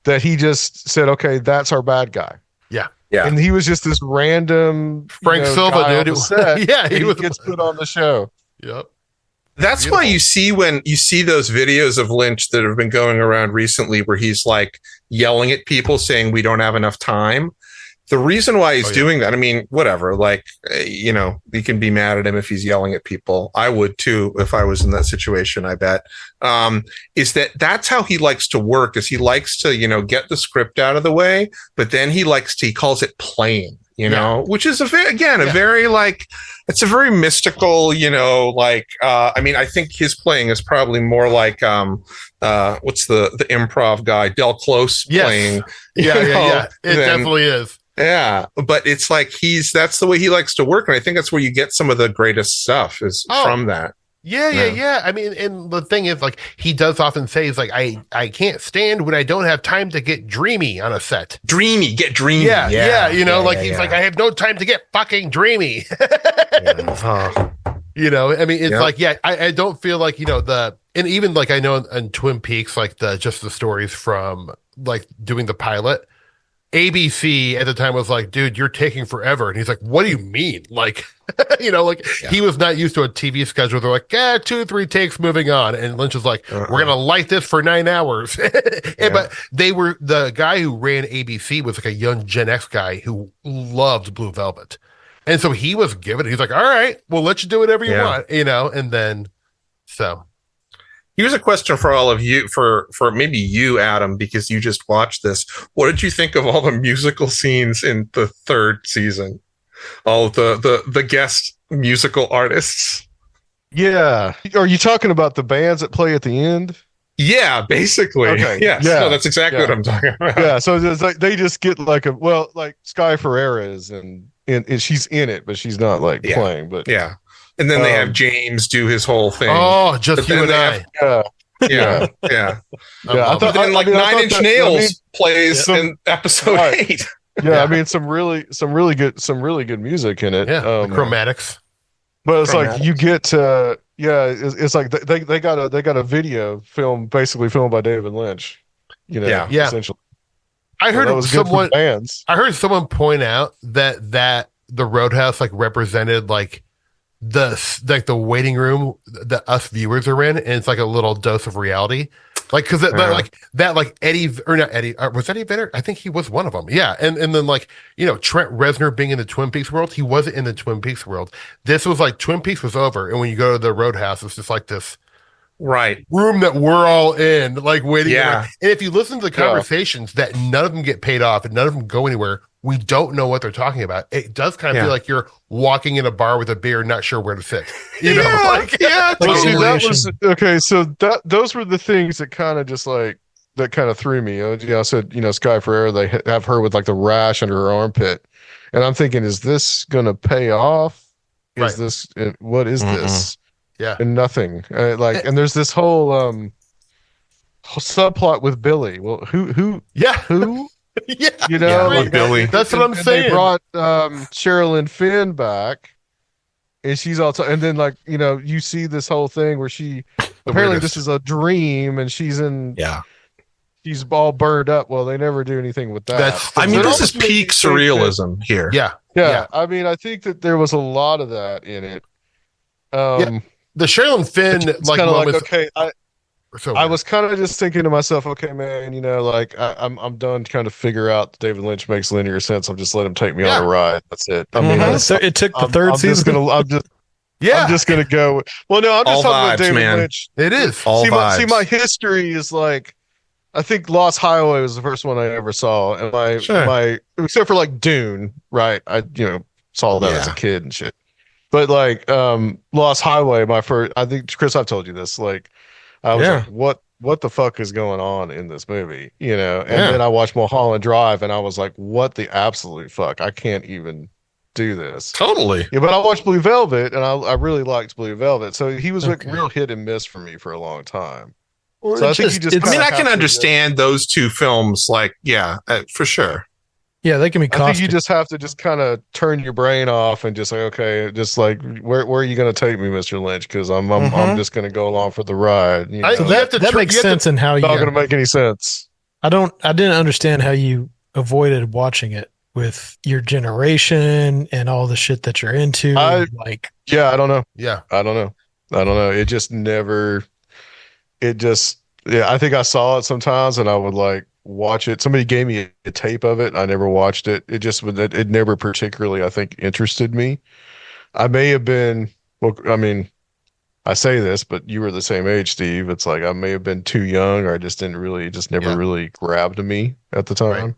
that he just said, okay, that's our bad guy. Yeah. Yeah. And he was just this random Frank Silva dude. Yeah. He gets put on the show. Yep. That's why you see when you see those videos of Lynch that have been going around recently where he's yelling at people saying we don't have enough time. The reason why he's doing that, I mean, whatever, you can be mad at him if he's yelling at people. I would too if I was in that situation, I bet. Is that's how he likes to work, is he likes to, get the script out of the way, but then he calls it playing, which is a very it's a very mystical, I mean, I think his playing is probably more what's the improv guy, Del Close playing. Yeah. It definitely is. Yeah, but it's that's the way he likes to work, and I think that's where you get some of the greatest stuff is from that. Yeah. I mean, and the thing is, he does often say, he's I can't stand when I don't have time to get dreamy on a set. Get dreamy. He's I have no time to get fucking dreamy. I mean, it's I don't feel and even I know in Twin Peaks, just the stories from doing the pilot. ABC at the time was dude, you're taking forever. And he's what do you mean? He was not used to a TV schedule. They're 2 3 takes, moving on. And Lynch was we're going to light this for 9 hours. But the guy who ran ABC was a young Gen X guy who loved Blue Velvet. And so he was given, he's all right, we'll let you do whatever you want, and then, so. Here's a question for all of you, for maybe you, Adam, because you just watched this. What did you think of all the musical scenes in the 3rd season? All the guest musical artists? Yeah. Are you talking about the bands that play at the end? Yeah, basically. Okay. Yes. Yeah. No, that's exactly what I'm talking about. Yeah, so it's like they just get like like Sky Ferreira is and she's in it, but she's not like playing. But yeah, and then they have James do his whole thing. Oh, just you and I. Yeah. I thought then like Nine Inch Nails plays in episode 8. Yeah, I mean some really good music in it. Yeah, the chromatics. But it's like you get it's like they got a video film basically filmed by David Lynch. Essentially. I heard someone fans. I heard someone point out that the Roadhouse like represented like the waiting room that us viewers are in, and it's like a little dose of reality. Like, because that Eddie, or not Eddie, was Eddie Vedder? I think he was one of them. Yeah. And then like, Trent Reznor being in the Twin Peaks world, he wasn't in the Twin Peaks world. This was like Twin Peaks was over. And when you go to the Roadhouse, it's just like this room that we're all in, like waiting. Yeah. And if you listen to the conversations that none of them get paid off and none of them go anywhere, we don't know what they're talking about. It does kind of feel like you're walking in a bar with a beer, not sure where to sit. Well, see, that was okay. So those were the things that kind of just like that kind of threw me. I said, Sky Ferreira, they have her with like the rash under her armpit, and I'm thinking, is this gonna pay off? Is this what is this? Yeah, and nothing. And there's this whole subplot with Billy. Well, who? Yeah, who? Billy. That's what I'm saying. They brought Sherilyn Fenn back, and she's also, and then like you see this whole thing where she apparently this is a dream, and she's she's all burned up. Well, they never do anything with that. This is peak surrealism here. Yeah. I mean, I think that there was a lot of that in it. The Sherilyn Fenn like moments. Okay, I was kind of just thinking to myself, okay, man, I'm done trying to figure out David Lynch makes linear sense. I'm just let him take me on a ride. That's it. I mean, it took the third season. I'm just gonna go. Well, no, I'm just talking about David Lynch. It is. See, my history is like, I think Lost Highway was the first one I ever saw, and my except for like Dune, right? I saw that as a kid and shit. But like Lost Highway, my first. I think Chris, I've told you this. Like, I was like, what the fuck is going on in this movie? And then I watched Mulholland Drive, and I was like, what the absolute fuck? I can't even do this. Totally. Yeah, but I watched Blue Velvet, and I really liked Blue Velvet. So he was like real hit and miss for me for a long time. Well, so I think I can understand those two films, like, for sure. Yeah, they can be caustic. I think you just have to just kind of turn your brain off and just like, okay, just like, where are you going to take me, Mr. Lynch? Because I'm just going to go along for the ride. So that makes sense in how you. Not going to make any sense. I didn't understand how you avoided watching it with your generation and all the shit that you're into. I don't know. Yeah, I don't know. It just never. It just. Yeah, I think I saw it sometimes, and I would like watch it. Somebody gave me a tape of it. I never watched it. It never particularly, I think, interested me. I may have been, well, I mean, I say this, but you were the same age, Steve. It's like I may have been too young, or I just never really grabbed me at the time.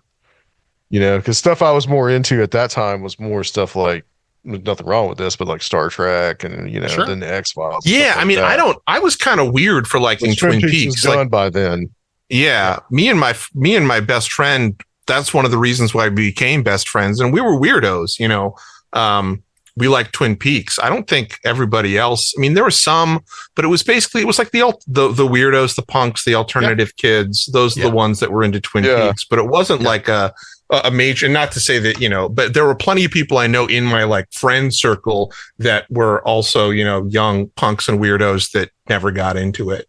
Right. Because stuff I was more into at that time was more stuff like, there's nothing wrong with this, but like Star Trek and then the X-Files. Yeah, I mean, I was kind of weird for liking Twin Peaks. Was done by then. Yeah, me and my best friend. That's one of the reasons why we became best friends, and we were weirdos. We liked Twin Peaks. I don't think everybody else. I mean, there were some, but it was like the weirdos, the punks, the alternative kids. Those are the ones that were into Twin Peaks. But it wasn't like a major. Not to say that but there were plenty of people I know in my like friend circle that were also young punks and weirdos that never got into it.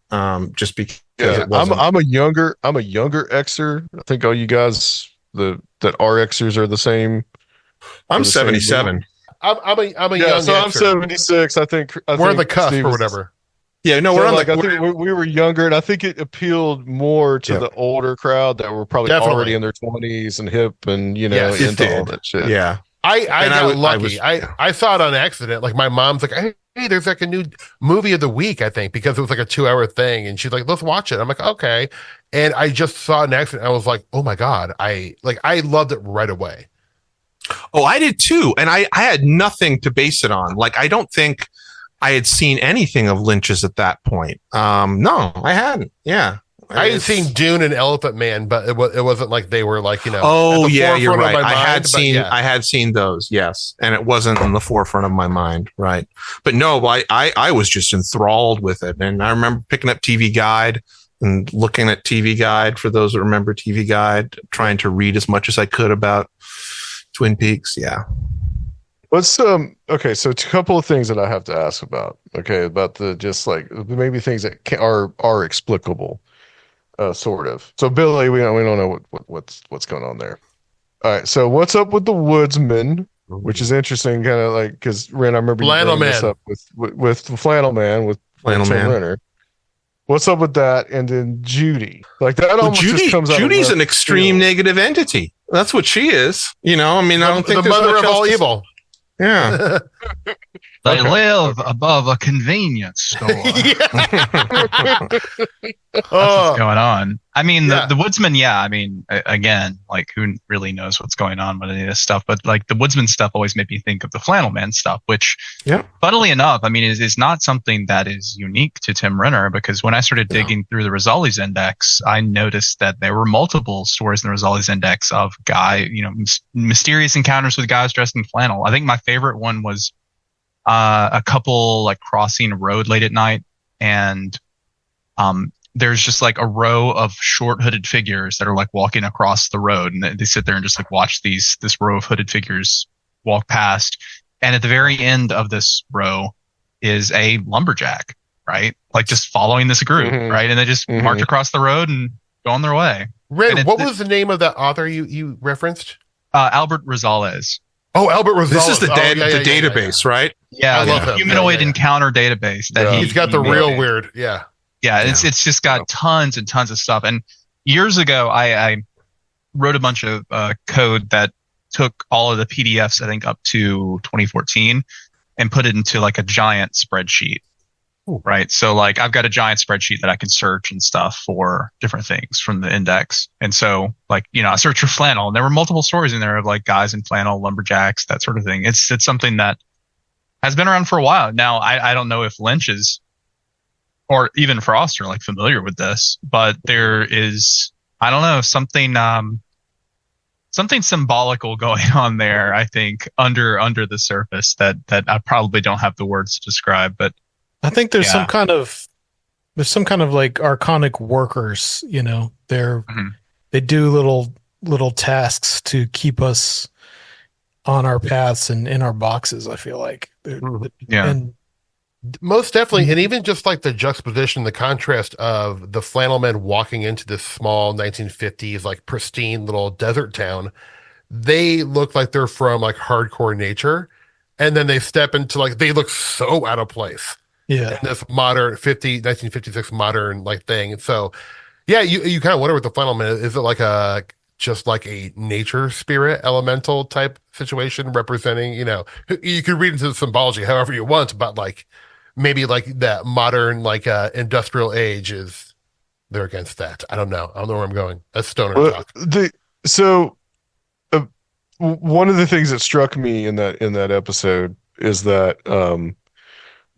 Just because. Yeah, I'm a younger Xer. I think all you guys that are Xers are the same. I'm 77. I'm a young. So I'm 76. I think we're on the cusp or whatever. Yeah, no, we're on I think we were younger, and I think it appealed more to the older crowd that were probably already in their 20s and hip and into all that shit. Yeah, I got lucky. I saw it on accident. Like my mom's like, hey, there's like a new movie of the week, I think, because it was like a 2-hour thing, and she's like, let's watch it. I'm like, okay, and I just saw it on accident. I was like, oh my god, I loved it right away. Oh, I did too, and I had nothing to base it on. Like, I don't think I had seen anything of Lynch's at that point. No, I hadn't. Yeah. I had seen Dune and Elephant Man, but it wasn't like they were like, Oh yeah, you're right. I had seen those, yes, and it wasn't in the forefront of my mind, right? But no, I was just enthralled with it, and I remember picking up TV Guide and looking at TV Guide, for those that remember TV Guide, trying to read as much as I could about Twin Peaks. Yeah. What's okay, so a couple of things that I have to ask about. Okay, about the just like maybe things that are explicable. Sort of. So Billy, we don't know what's going on there. All right. So what's up with the Woodsman, which is interesting, kind of like because Wren, I remember you bringing this up with the Flannel Man with Flannel Man Renner. What's up with that? And then Judy, like that almost just comes out. Judy's an extreme negative entity. That's what she is. I don't think the mother of all evil. Yeah. They live above a convenience store. That's what's going on. I mean, the Woodsman, I mean, again, like who really knows what's going on with any of this stuff, but like the Woodsman stuff always made me think of the Flannel Man stuff, which funnily enough, I mean, is not something that is unique to Tim Renner, because when I started digging through the Rosales Index, I noticed that there were multiple stories in the Rosales Index of mysterious encounters with guys dressed in flannel. I think my favorite one was a couple like crossing a road late at night, and there's just like a row of short hooded figures that are like walking across the road, and they sit there and just like watch this row of hooded figures walk past. And at the very end of this row is a lumberjack, right? Like just following this group, right? And they just march across the road and go on their way. Ren, what was the name of that author you referenced? Albert Rosales. Oh, Albert Rosales. This is the database, right? Yeah, the humanoid encounter database. That he's got the real weird. Yeah. Yeah, it's just got tons and tons of stuff. And years ago, I wrote a bunch of code that took all of the PDFs, I think up to 2014, and put it into like a giant spreadsheet. Ooh. Right. So like I've got a giant spreadsheet that I can search and stuff for different things from the index. And so like, I searched for flannel, and there were multiple stories in there of like guys in flannel, lumberjacks, that sort of thing. It's something that has been around for a while. Now, I don't know if Lynch is, or even Frost, are like familiar with this, but there is, I don't know, something symbolical going on there, I think, under the surface that I probably don't have the words to describe, but I think there's some kind of like archonic workers, they do little tasks to keep us on our paths and in our boxes, I feel like. And most definitely. And even just like the juxtaposition, the contrast of the flannel men walking into this small 1950s, like pristine little desert town, they look like they're from like hardcore nature. And then they step into like, they look so out of place. Yeah. In this modern 1956 modern like thing. So yeah, you kind of wonder what the flannel man is. It like just like a nature spirit elemental type situation representing, you could read into the symbology however you want, but like maybe like that modern like industrial age is they're against that. I don't know where I'm going. That's stoner talk. One of the things that struck me in that episode is that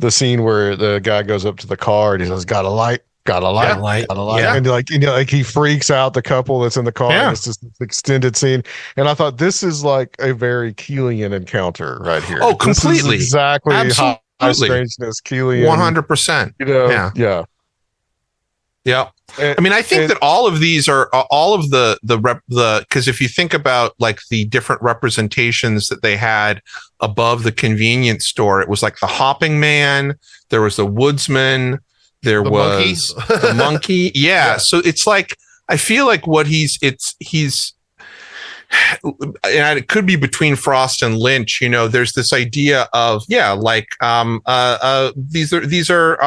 the scene where the guy goes up to the car and he says, got a light. Yeah. And like he freaks out the couple that's in the car. And it's just this extended scene. And I thought this is like a very Keelian encounter right here. Oh, completely. This is exactly high strangeness, Keelian. 100%. Yeah. I mean, I think that all of these are all of the because if you think about like the different representations that they had above the convenience store, it was like the hopping man, there was the woodsman, there was the monkey. Yeah. So it's like, I feel like what he's, and it could be between Frost and Lynch, there's this idea of, these are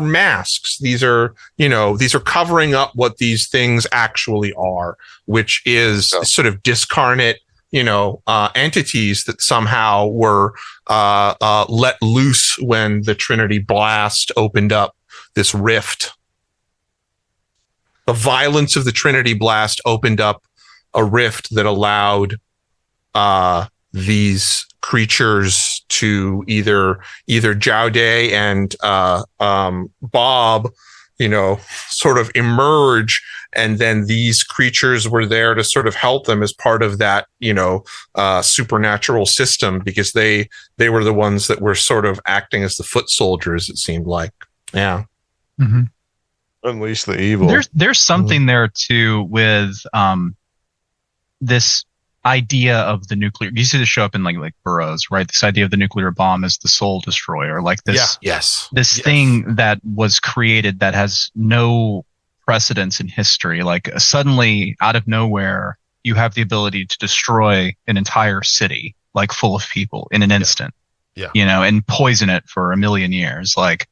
masks. These are covering up what these things actually are, which is sort of discarnate, entities that somehow were let loose when the Trinity blast opened up this rift. The violence of the Trinity blast opened up a rift that allowed these creatures to either Jaude and Bob, sort of emerge, and then these creatures were there to sort of help them as part of that, supernatural system, because they were the ones that were sort of acting as the foot soldiers, it seemed like. Yeah. Mm-hmm. Unleash the evil. There's something there too with this idea of the nuclear. You see this show up in like Burroughs, right? This idea of the nuclear bomb as the soul destroyer, like this. This thing that was created that has no precedence in history. Like suddenly, out of nowhere, you have the ability to destroy an entire city, like full of people, in an instant. Yeah. And poison it for a million years. Like,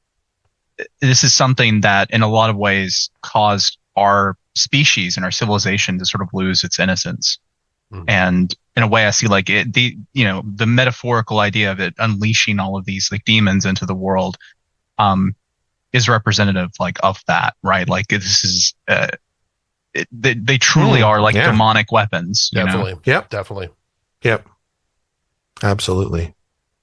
this is something that in a lot of ways caused our species and our civilization to sort of lose its innocence. Mm-hmm. And in a way, I see like the metaphorical idea of it unleashing all of these like demons into the world, is representative like of that, right? Like this is, they truly are like demonic weapons. Definitely. Yep. Definitely. Yep. Absolutely.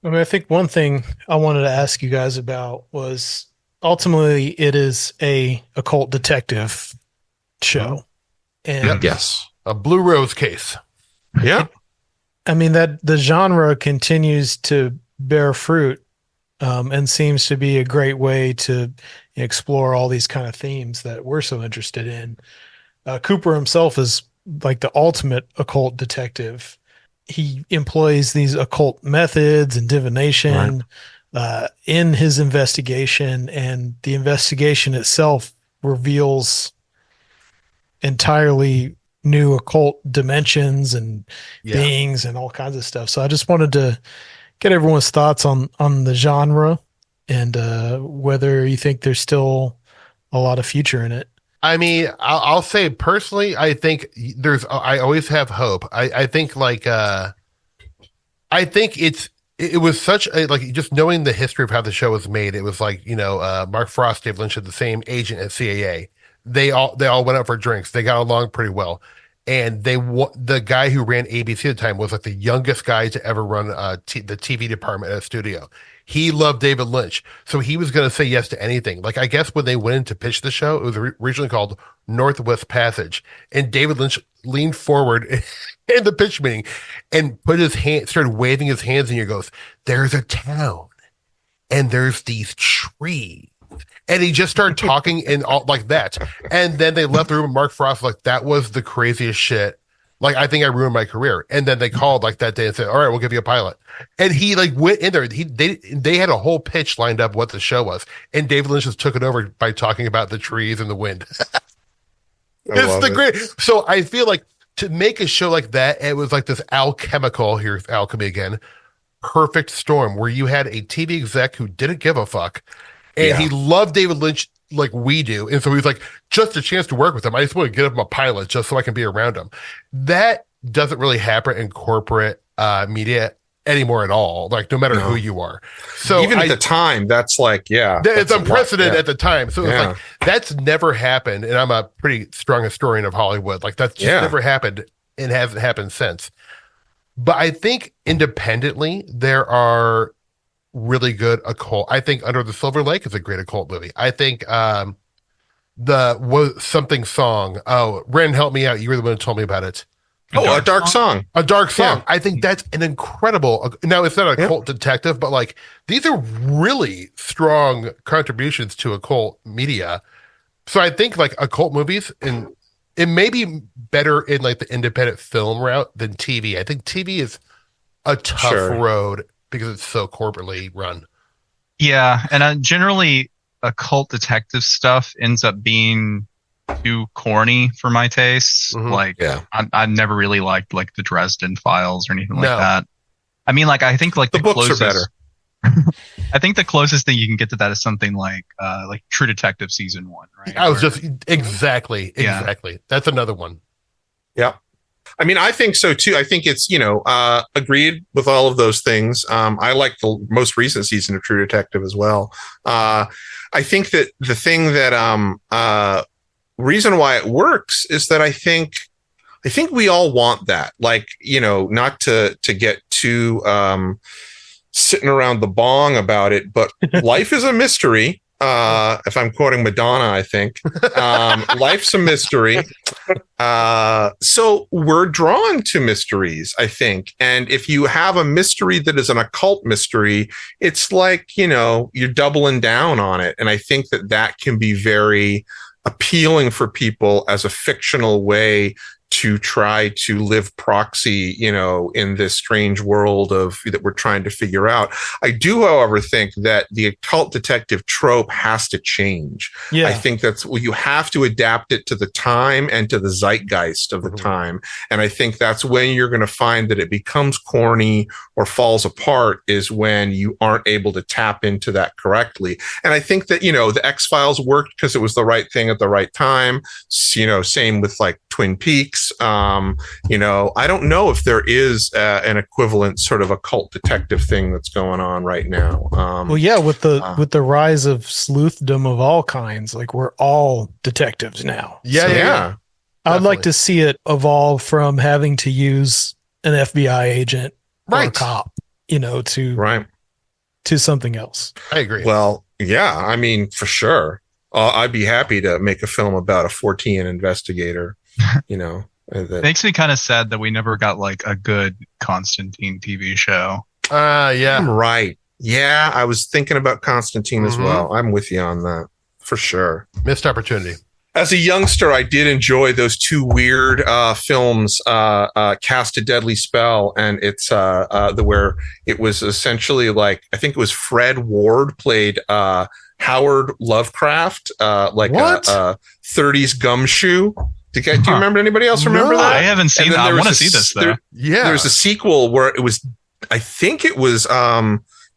I mean, I think one thing I wanted to ask you guys about was, ultimately, it is a occult detective show. And yes, a Blue Rose case. Yeah. I mean, that the genre continues to bear fruit, and seems to be a great way to explore all these kind of themes that we're so interested in. Cooper himself is like the ultimate occult detective. He employs these occult methods and divination, in his investigation, and the investigation itself reveals entirely new occult dimensions and beings and all kinds of stuff. So I just wanted to get everyone's thoughts on the genre and whether you think there's still a lot of future in it. I mean, I'll say personally, I think I always have hope. I think like, I think it was such a, like, just knowing the history of how the show was made, it was like, Mark Frost, David Lynch had the same agent at CAA. They all went out for drinks. They got along pretty well. And the guy who ran ABC at the time was like the youngest guy to ever run the TV department at a studio. He loved David Lynch, so he was going to say yes to anything. Like, I guess when they went in to pitch the show, it was originally called Northwest Passage, and David Lynch leaned forward in the pitch meeting and put his hand, started waving his hands, and he goes, "There's a town, and there's these trees." And he just started talking and all like that. And then they left the room, and Mark Frost was like, "That was the craziest shit. Like, I think I ruined my career." And then they called like that day and said, "All right, we'll give you a pilot." And he like went in there. They had a whole pitch lined up what the show was, and David Lynch just took it over by talking about the trees and the wind. It's the great. So I feel like to make a show like that, it was like this alchemical, here's alchemy again, perfect storm where you had a TV exec who didn't give a fuck, and he loved David Lynch like we do. And so he was like, just a chance to work with him. I just want to get him a pilot just so I can be around him. That doesn't really happen in corporate media anymore at all. Like, no matter who you are. So even at the time, that's like, it's unprecedented at the time. So it's like, that's never happened. And I'm a pretty strong historian of Hollywood. Like, that's just never happened and hasn't happened since. But I think independently, there are really good occult. I think Under the Silver Lake is a great occult movie. I think something song. Oh, Wren, help me out. You were the one who told me about it. A Dark Song. A Dark Song. I think that's an incredible. Now, it's not a occult detective, but like, these are really strong contributions to occult media. So I think like occult movies, and it may be better in like the independent film route than TV. I think TV is a tough road because it's so corporately run. Yeah, and generally occult detective stuff ends up being too corny for my tastes. Mm-hmm. Like, I never really liked like the Dresden Files or anything like that. I mean, like, I think like the books closest, are better. I think the closest thing you can get to that is something like True Detective season 1, right? I was just exactly. That's another one. Yeah. I mean, I think so too. I think it's, agreed with all of those things. I like the most recent season of True Detective as well. I think that the thing that, reason why it works is that I think we all want that, like, not to get too, sitting around the bong about it, but life is a mystery. If I'm quoting Madonna, I think life's a mystery. So we're drawn to mysteries, I think. And if you have a mystery that is an occult mystery, it's like, you're doubling down on it. And I think that can be very appealing for people as a fictional way to try to live proxy, in this strange world that we're trying to figure out. I do, however, think that the occult detective trope has to change. Yeah. I think you have to adapt it to the time and to the zeitgeist of the time. And I think that's when you're going to find that it becomes corny or falls apart, is when you aren't able to tap into that correctly. And I think that, the X-Files worked because it was the right thing at the right time. Same with like Twin Peaks. I don't know if there is an equivalent sort of occult detective thing that's going on right now. With the rise of sleuthdom of all kinds, like we're all detectives now. Yeah. I'd like to see it evolve from having to use an FBI agent or a cop, to something else. I agree. Well, yeah, I mean, for sure. I'd be happy to make a film about a 14 investigator, That makes me kind of sad that we never got like a good Constantine TV show. Yeah. I'm right. Yeah, I was thinking about Constantine as well. I'm with you on that for sure. Missed opportunity. As a youngster, I did enjoy those two weird films, Cast a Deadly Spell, and it's where it was essentially like, I think it was Fred Ward played Howard Lovecraft, like a 30s gumshoe. Do you remember anybody else remember that? I haven't seen that. I want to see this though. There's a sequel where I think it was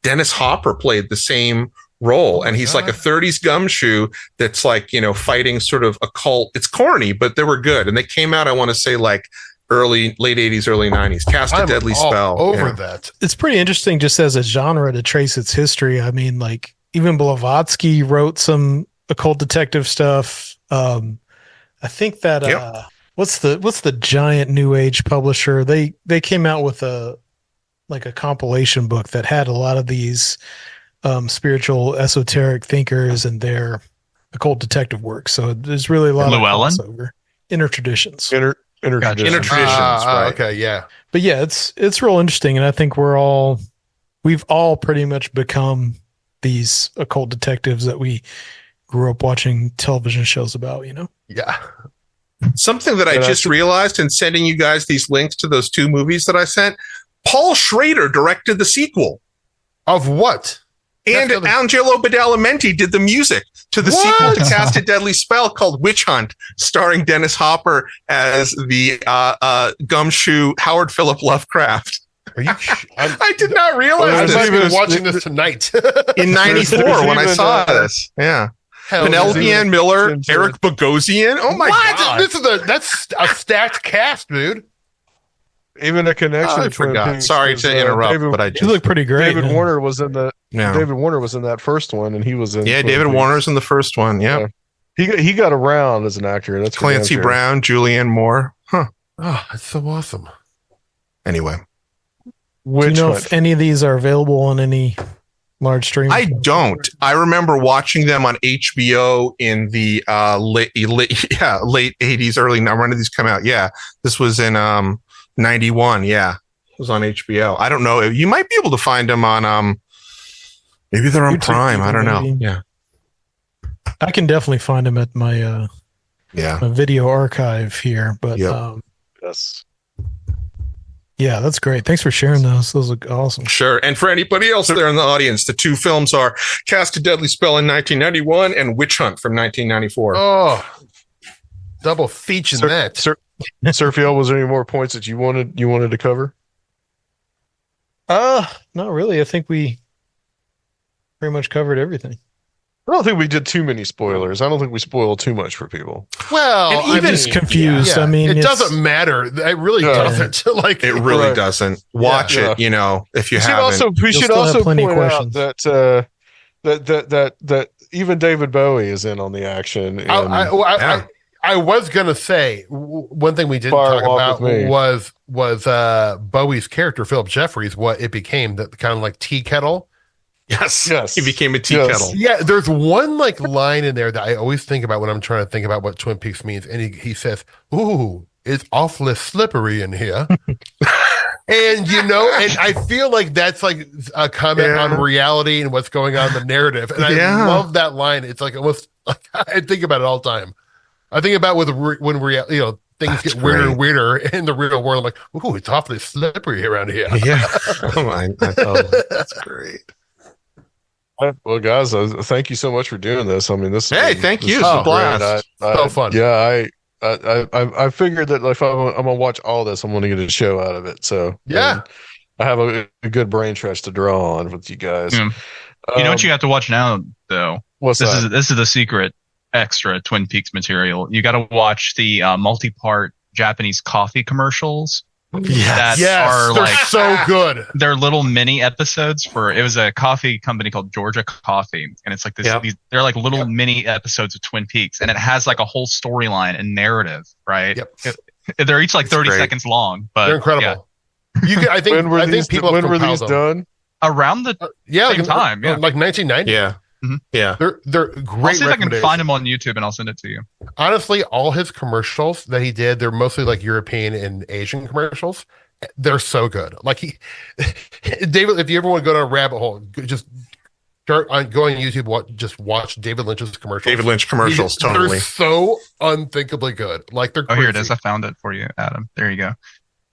Dennis Hopper played the same role, and he's like a 30s gumshoe that's like, fighting sort of occult. It's corny, but they were good. And they came out, I want to say like late 80s, early 90s. Cast a Deadly Spell. Over that. It's pretty interesting just as a genre to trace its history. I mean, like even Blavatsky wrote some occult detective stuff. I think that what's the giant new age publisher? They came out with a compilation book that had a lot of these spiritual esoteric thinkers and their occult detective work. So there's really a lot of crossover. Intertraditions. Intertraditions, right? Okay, yeah. But yeah, it's real interesting, and I think we've all pretty much become these occult detectives that we grew up watching television shows about, Yeah. Something that I just realized in sending you guys these links to those two movies that I sent, Paul Schrader directed the sequel. Of what? And Angelo Badalamenti did the music to the sequel to Cast a Deadly Spell called Witch Hunt, starring Dennis Hopper as the gumshoe Howard Philip Lovecraft. Are you? I did not realize I might be watching this tonight. In 94 when I saw this. Yeah. Penelope Ann Miller, Eric Bogosian. Oh my God. That's a stacked cast, dude. Even a connection. I forgot. Sorry to interrupt, but you look pretty great. David Warner was in the. Yeah. David Warner was in that first one, and he was in. Yeah, David Warner's in the first one. Yeah. He got around as an actor. That's Clancy Brown, Julianne Moore. Huh. Oh, that's so awesome. Anyway, do you know if any of these are available on any large stream? I don't. I remember watching them on HBO in the late 80s, early. Now, when did these come out? Yeah, this was in 91. Yeah, it was on HBO. I don't know. You might be able to find them on maybe they're on YouTube, Prime. I don't know. Yeah, I can definitely find them at my my video archive here. But yes. Yeah, that's great. Thanks for sharing those. Those look awesome. Sure. And for anybody else there in the audience, the two films are Cast a Deadly Spell in 1991 and Witch Hunt from 1994. Oh, double feature that. Serfiel, was there any more points that you wanted to cover? Not really. I think we pretty much covered everything. I don't think we did too many spoilers. I don't think we spoiled too much for people. Well, and even just confused. Yeah. I mean, it doesn't matter. It really doesn't. Like it really doesn't. Watch it. You know, if you haven't. We should also point out that even David Bowie is in on the action. I I was gonna say one thing we didn't Fire talk Walk about with me. was Bowie's character Philip Jeffries, what it became, that kind of like tea kettle. Yes. He became a tea Yes. kettle. Yeah, there's one like line in there that I always think about when I'm trying to think about what Twin Peaks means, and he says, "Ooh, it's awfully slippery in here." And and I feel like that's like a comment on reality and what's going on in the narrative, and I love that line. It's like almost like I think about it all the time. I think about when things get weirder and weirder in the real world. I'm like, ooh, it's awfully slippery around here. Yeah. Oh my, that's great. Well, guys, thank you so much for doing this. I mean, Thank you. It's a blast. So fun. Yeah, I figured that if I'm gonna watch all this, I'm gonna get a show out of it. So yeah, I have a good brain trust to draw on with you guys. You know what you have to watch now, though? What's that? This is the secret extra Twin Peaks material. You got to watch the multi-part Japanese coffee commercials. Yes, are they're like so good. They're little mini episodes it was a coffee company called Georgia Coffee, and it's like this. They're like little mini episodes of Twin Peaks, and it has like a whole storyline and narrative, right? Yep. They're each like 30 seconds long, but they're incredible. Yeah. I think when were these done? Around the same time, like 1990. Yeah. Mm-hmm. Yeah, they're great. I'll see if I can find them on YouTube and I'll send it to you. Honestly, all his commercials that he did, they're mostly like European and Asian commercials. They're so good. Like David, if you ever want to go down a rabbit hole, just start on going on YouTube. Just watch David Lynch's commercials. David Lynch commercials, totally. They're so unthinkably good. Like they're crazy. Here it is. I found it for you, Adam. There you go.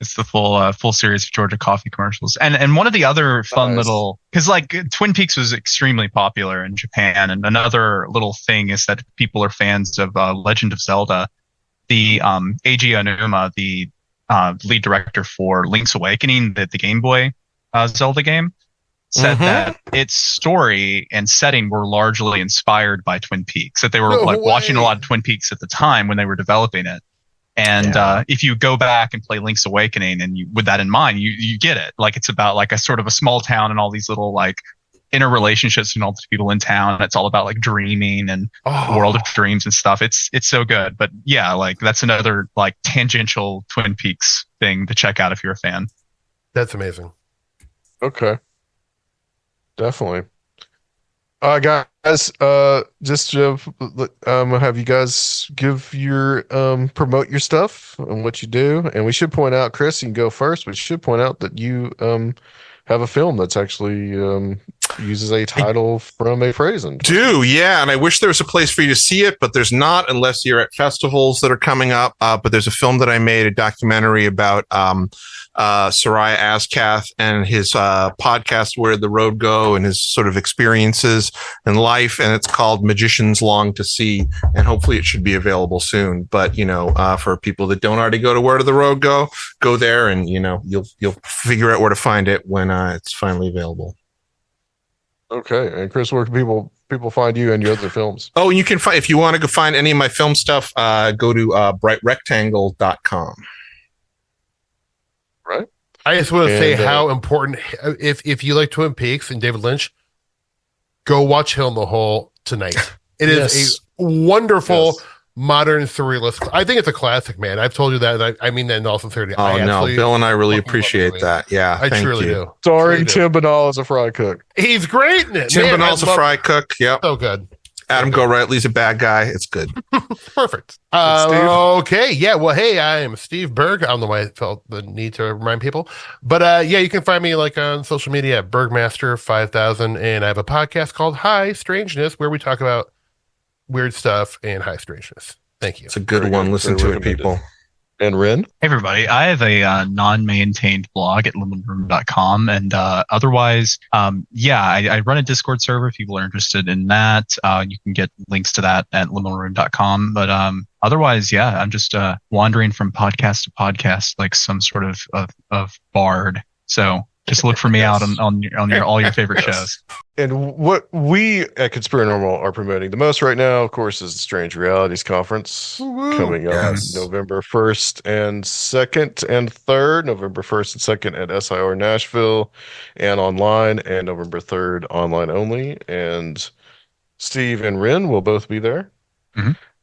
It's the full series of Georgia Coffee commercials. And one of the other fun little, because like Twin Peaks was extremely popular in Japan. And another little thing is that people are fans of Legend of Zelda. The Eiji Aonuma, the lead director for Link's Awakening, the Game Boy Zelda game, said that its story and setting were largely inspired by Twin Peaks. That they were watching a lot of Twin Peaks at the time when they were developing it. And if you go back and play Link's Awakening, and with that in mind, you get it. Like it's about like a sort of a small town and all these little like interrelationships and all the people in town. It's all about like dreaming and the world of dreams and stuff. It's so good. But yeah, like that's another like tangential Twin Peaks thing to check out if you're a fan. That's amazing. Okay, definitely. Guys, just have you guys promote your stuff and what you do. And we should point out, Chris, you can go first. We should point out that you have a film that's actually uses a title from a phrase. And I wish there was a place for you to see it, but there's not unless you're at festivals that are coming up. But there's a film that I made, a documentary about Soraya Askath and his podcast Where the Road Go and his sort of experiences in life, and it's called Magicians Long to See, and hopefully it should be available soon. But for people that don't already go to Where the Road Go, go there, and you'll figure out where to find it when it's finally available. Okay, and Chris, where can people find you and your other films? Oh, you can find, if you want to go find any of my film stuff, go to brightrectangle.com. Right. I just want to say how important, if you like Twin Peaks and David Lynch, go watch Hill in the Hole tonight. It is a wonderful modern surrealist. I think it's a classic, man. I've told you that. And I mean that in all sincerity. Oh, no. Bill and I really appreciate that. Yeah. I truly do. Starring Tim Banal as a fry cook. He's great in it. Tim Banal's a fry cook. Yep. So good. Adam Gorightly's a bad guy. It's good. Perfect. Okay. Yeah. Well, hey, I am Steve Berg. I don't know why I felt the need to remind people. But you can find me like on social media at Bergmaster5000. And I have a podcast called High Strangeness where we talk about weird stuff and high strangeness. Thank you. It's a good one. Listen to it, people. And Wren? Hey, everybody. I have a non-maintained blog at liminalroom.com. And otherwise, I run a Discord server if people are interested in that. You can get links to that at liminalroom.com. But otherwise, I'm just wandering from podcast to podcast like some sort of bard. So just look for me out on all your favorite shows. And what we at Conspirinormal are promoting the most right now, of course, is the Strange Realities Conference coming up November 1st and 2nd and 3rd, November 1st and 2nd at SIR Nashville and online, and November 3rd online only. And Steve and Wren will both be there.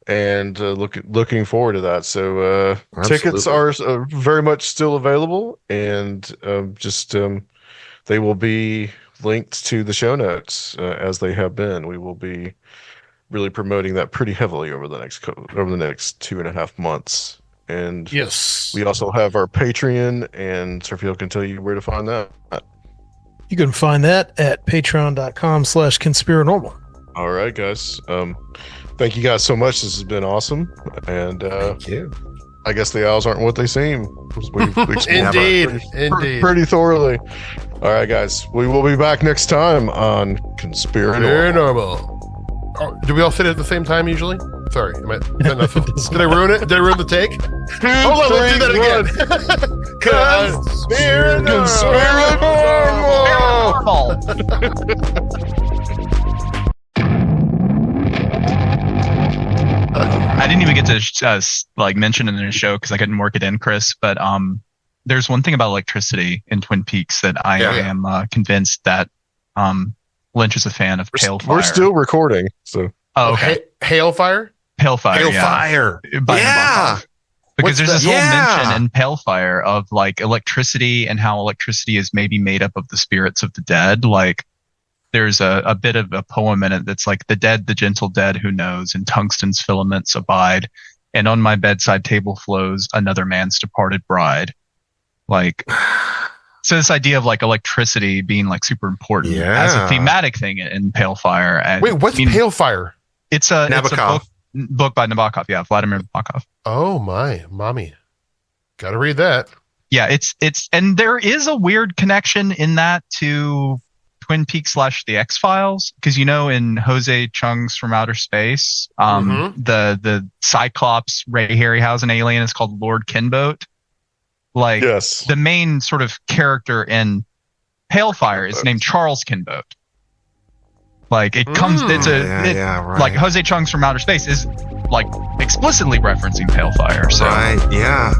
and looking forward to that. So tickets are very much still available, and they will be linked to the show notes as they have been. We will be really promoting that pretty heavily over the next 2.5 months. And yes, we also have our Patreon, and Sergio can tell you where to find that. You can find that at patreon.com/conspiranormal. All right, guys. Thank you guys so much. This has been awesome. And thank you. I guess the owls aren't what they seem. We've Indeed. pretty thoroughly. All right, guys. We will be back next time on Conspiranormal. Oh, do we all fit at the same time usually? Sorry, did I ruin it? Did I ruin the take? Hold on, let's do that again. I didn't even get to mention it in the show because I couldn't work it in, Chris. But there's one thing about electricity in Twin Peaks that I am convinced that Lynch is a fan of Pale Fire. We're still recording, so. Oh, okay. Hailfire? Pale Fire. Pale Fire. Yeah. Because there's this whole mention in Pale Fire of like electricity and how electricity is maybe made up of the spirits of the dead. Like there's a bit of a poem in it that's like, the dead, the gentle dead, who knows, in tungsten's filaments abide, and on my bedside table flows another man's departed bride. Like, so this idea of like electricity being like super important as a thematic thing in Pale Fire. Wait, what's Pale Fire? It's a book by Nabokov. Yeah, Vladimir Nabokov. Oh my, mommy, gotta read that. Yeah, it's and there is a weird connection in that to Twin Peaks / The X-Files, because in Jose Chung's From Outer Space, the Cyclops Ray Harryhausen alien is called Lord Kinboat. Like, the main sort of character in Pale Fire is named Charles Kinboat. Like, it comes, like Jose Chung's From Outer Space is like explicitly referencing Pale Fire. So. Right, yeah.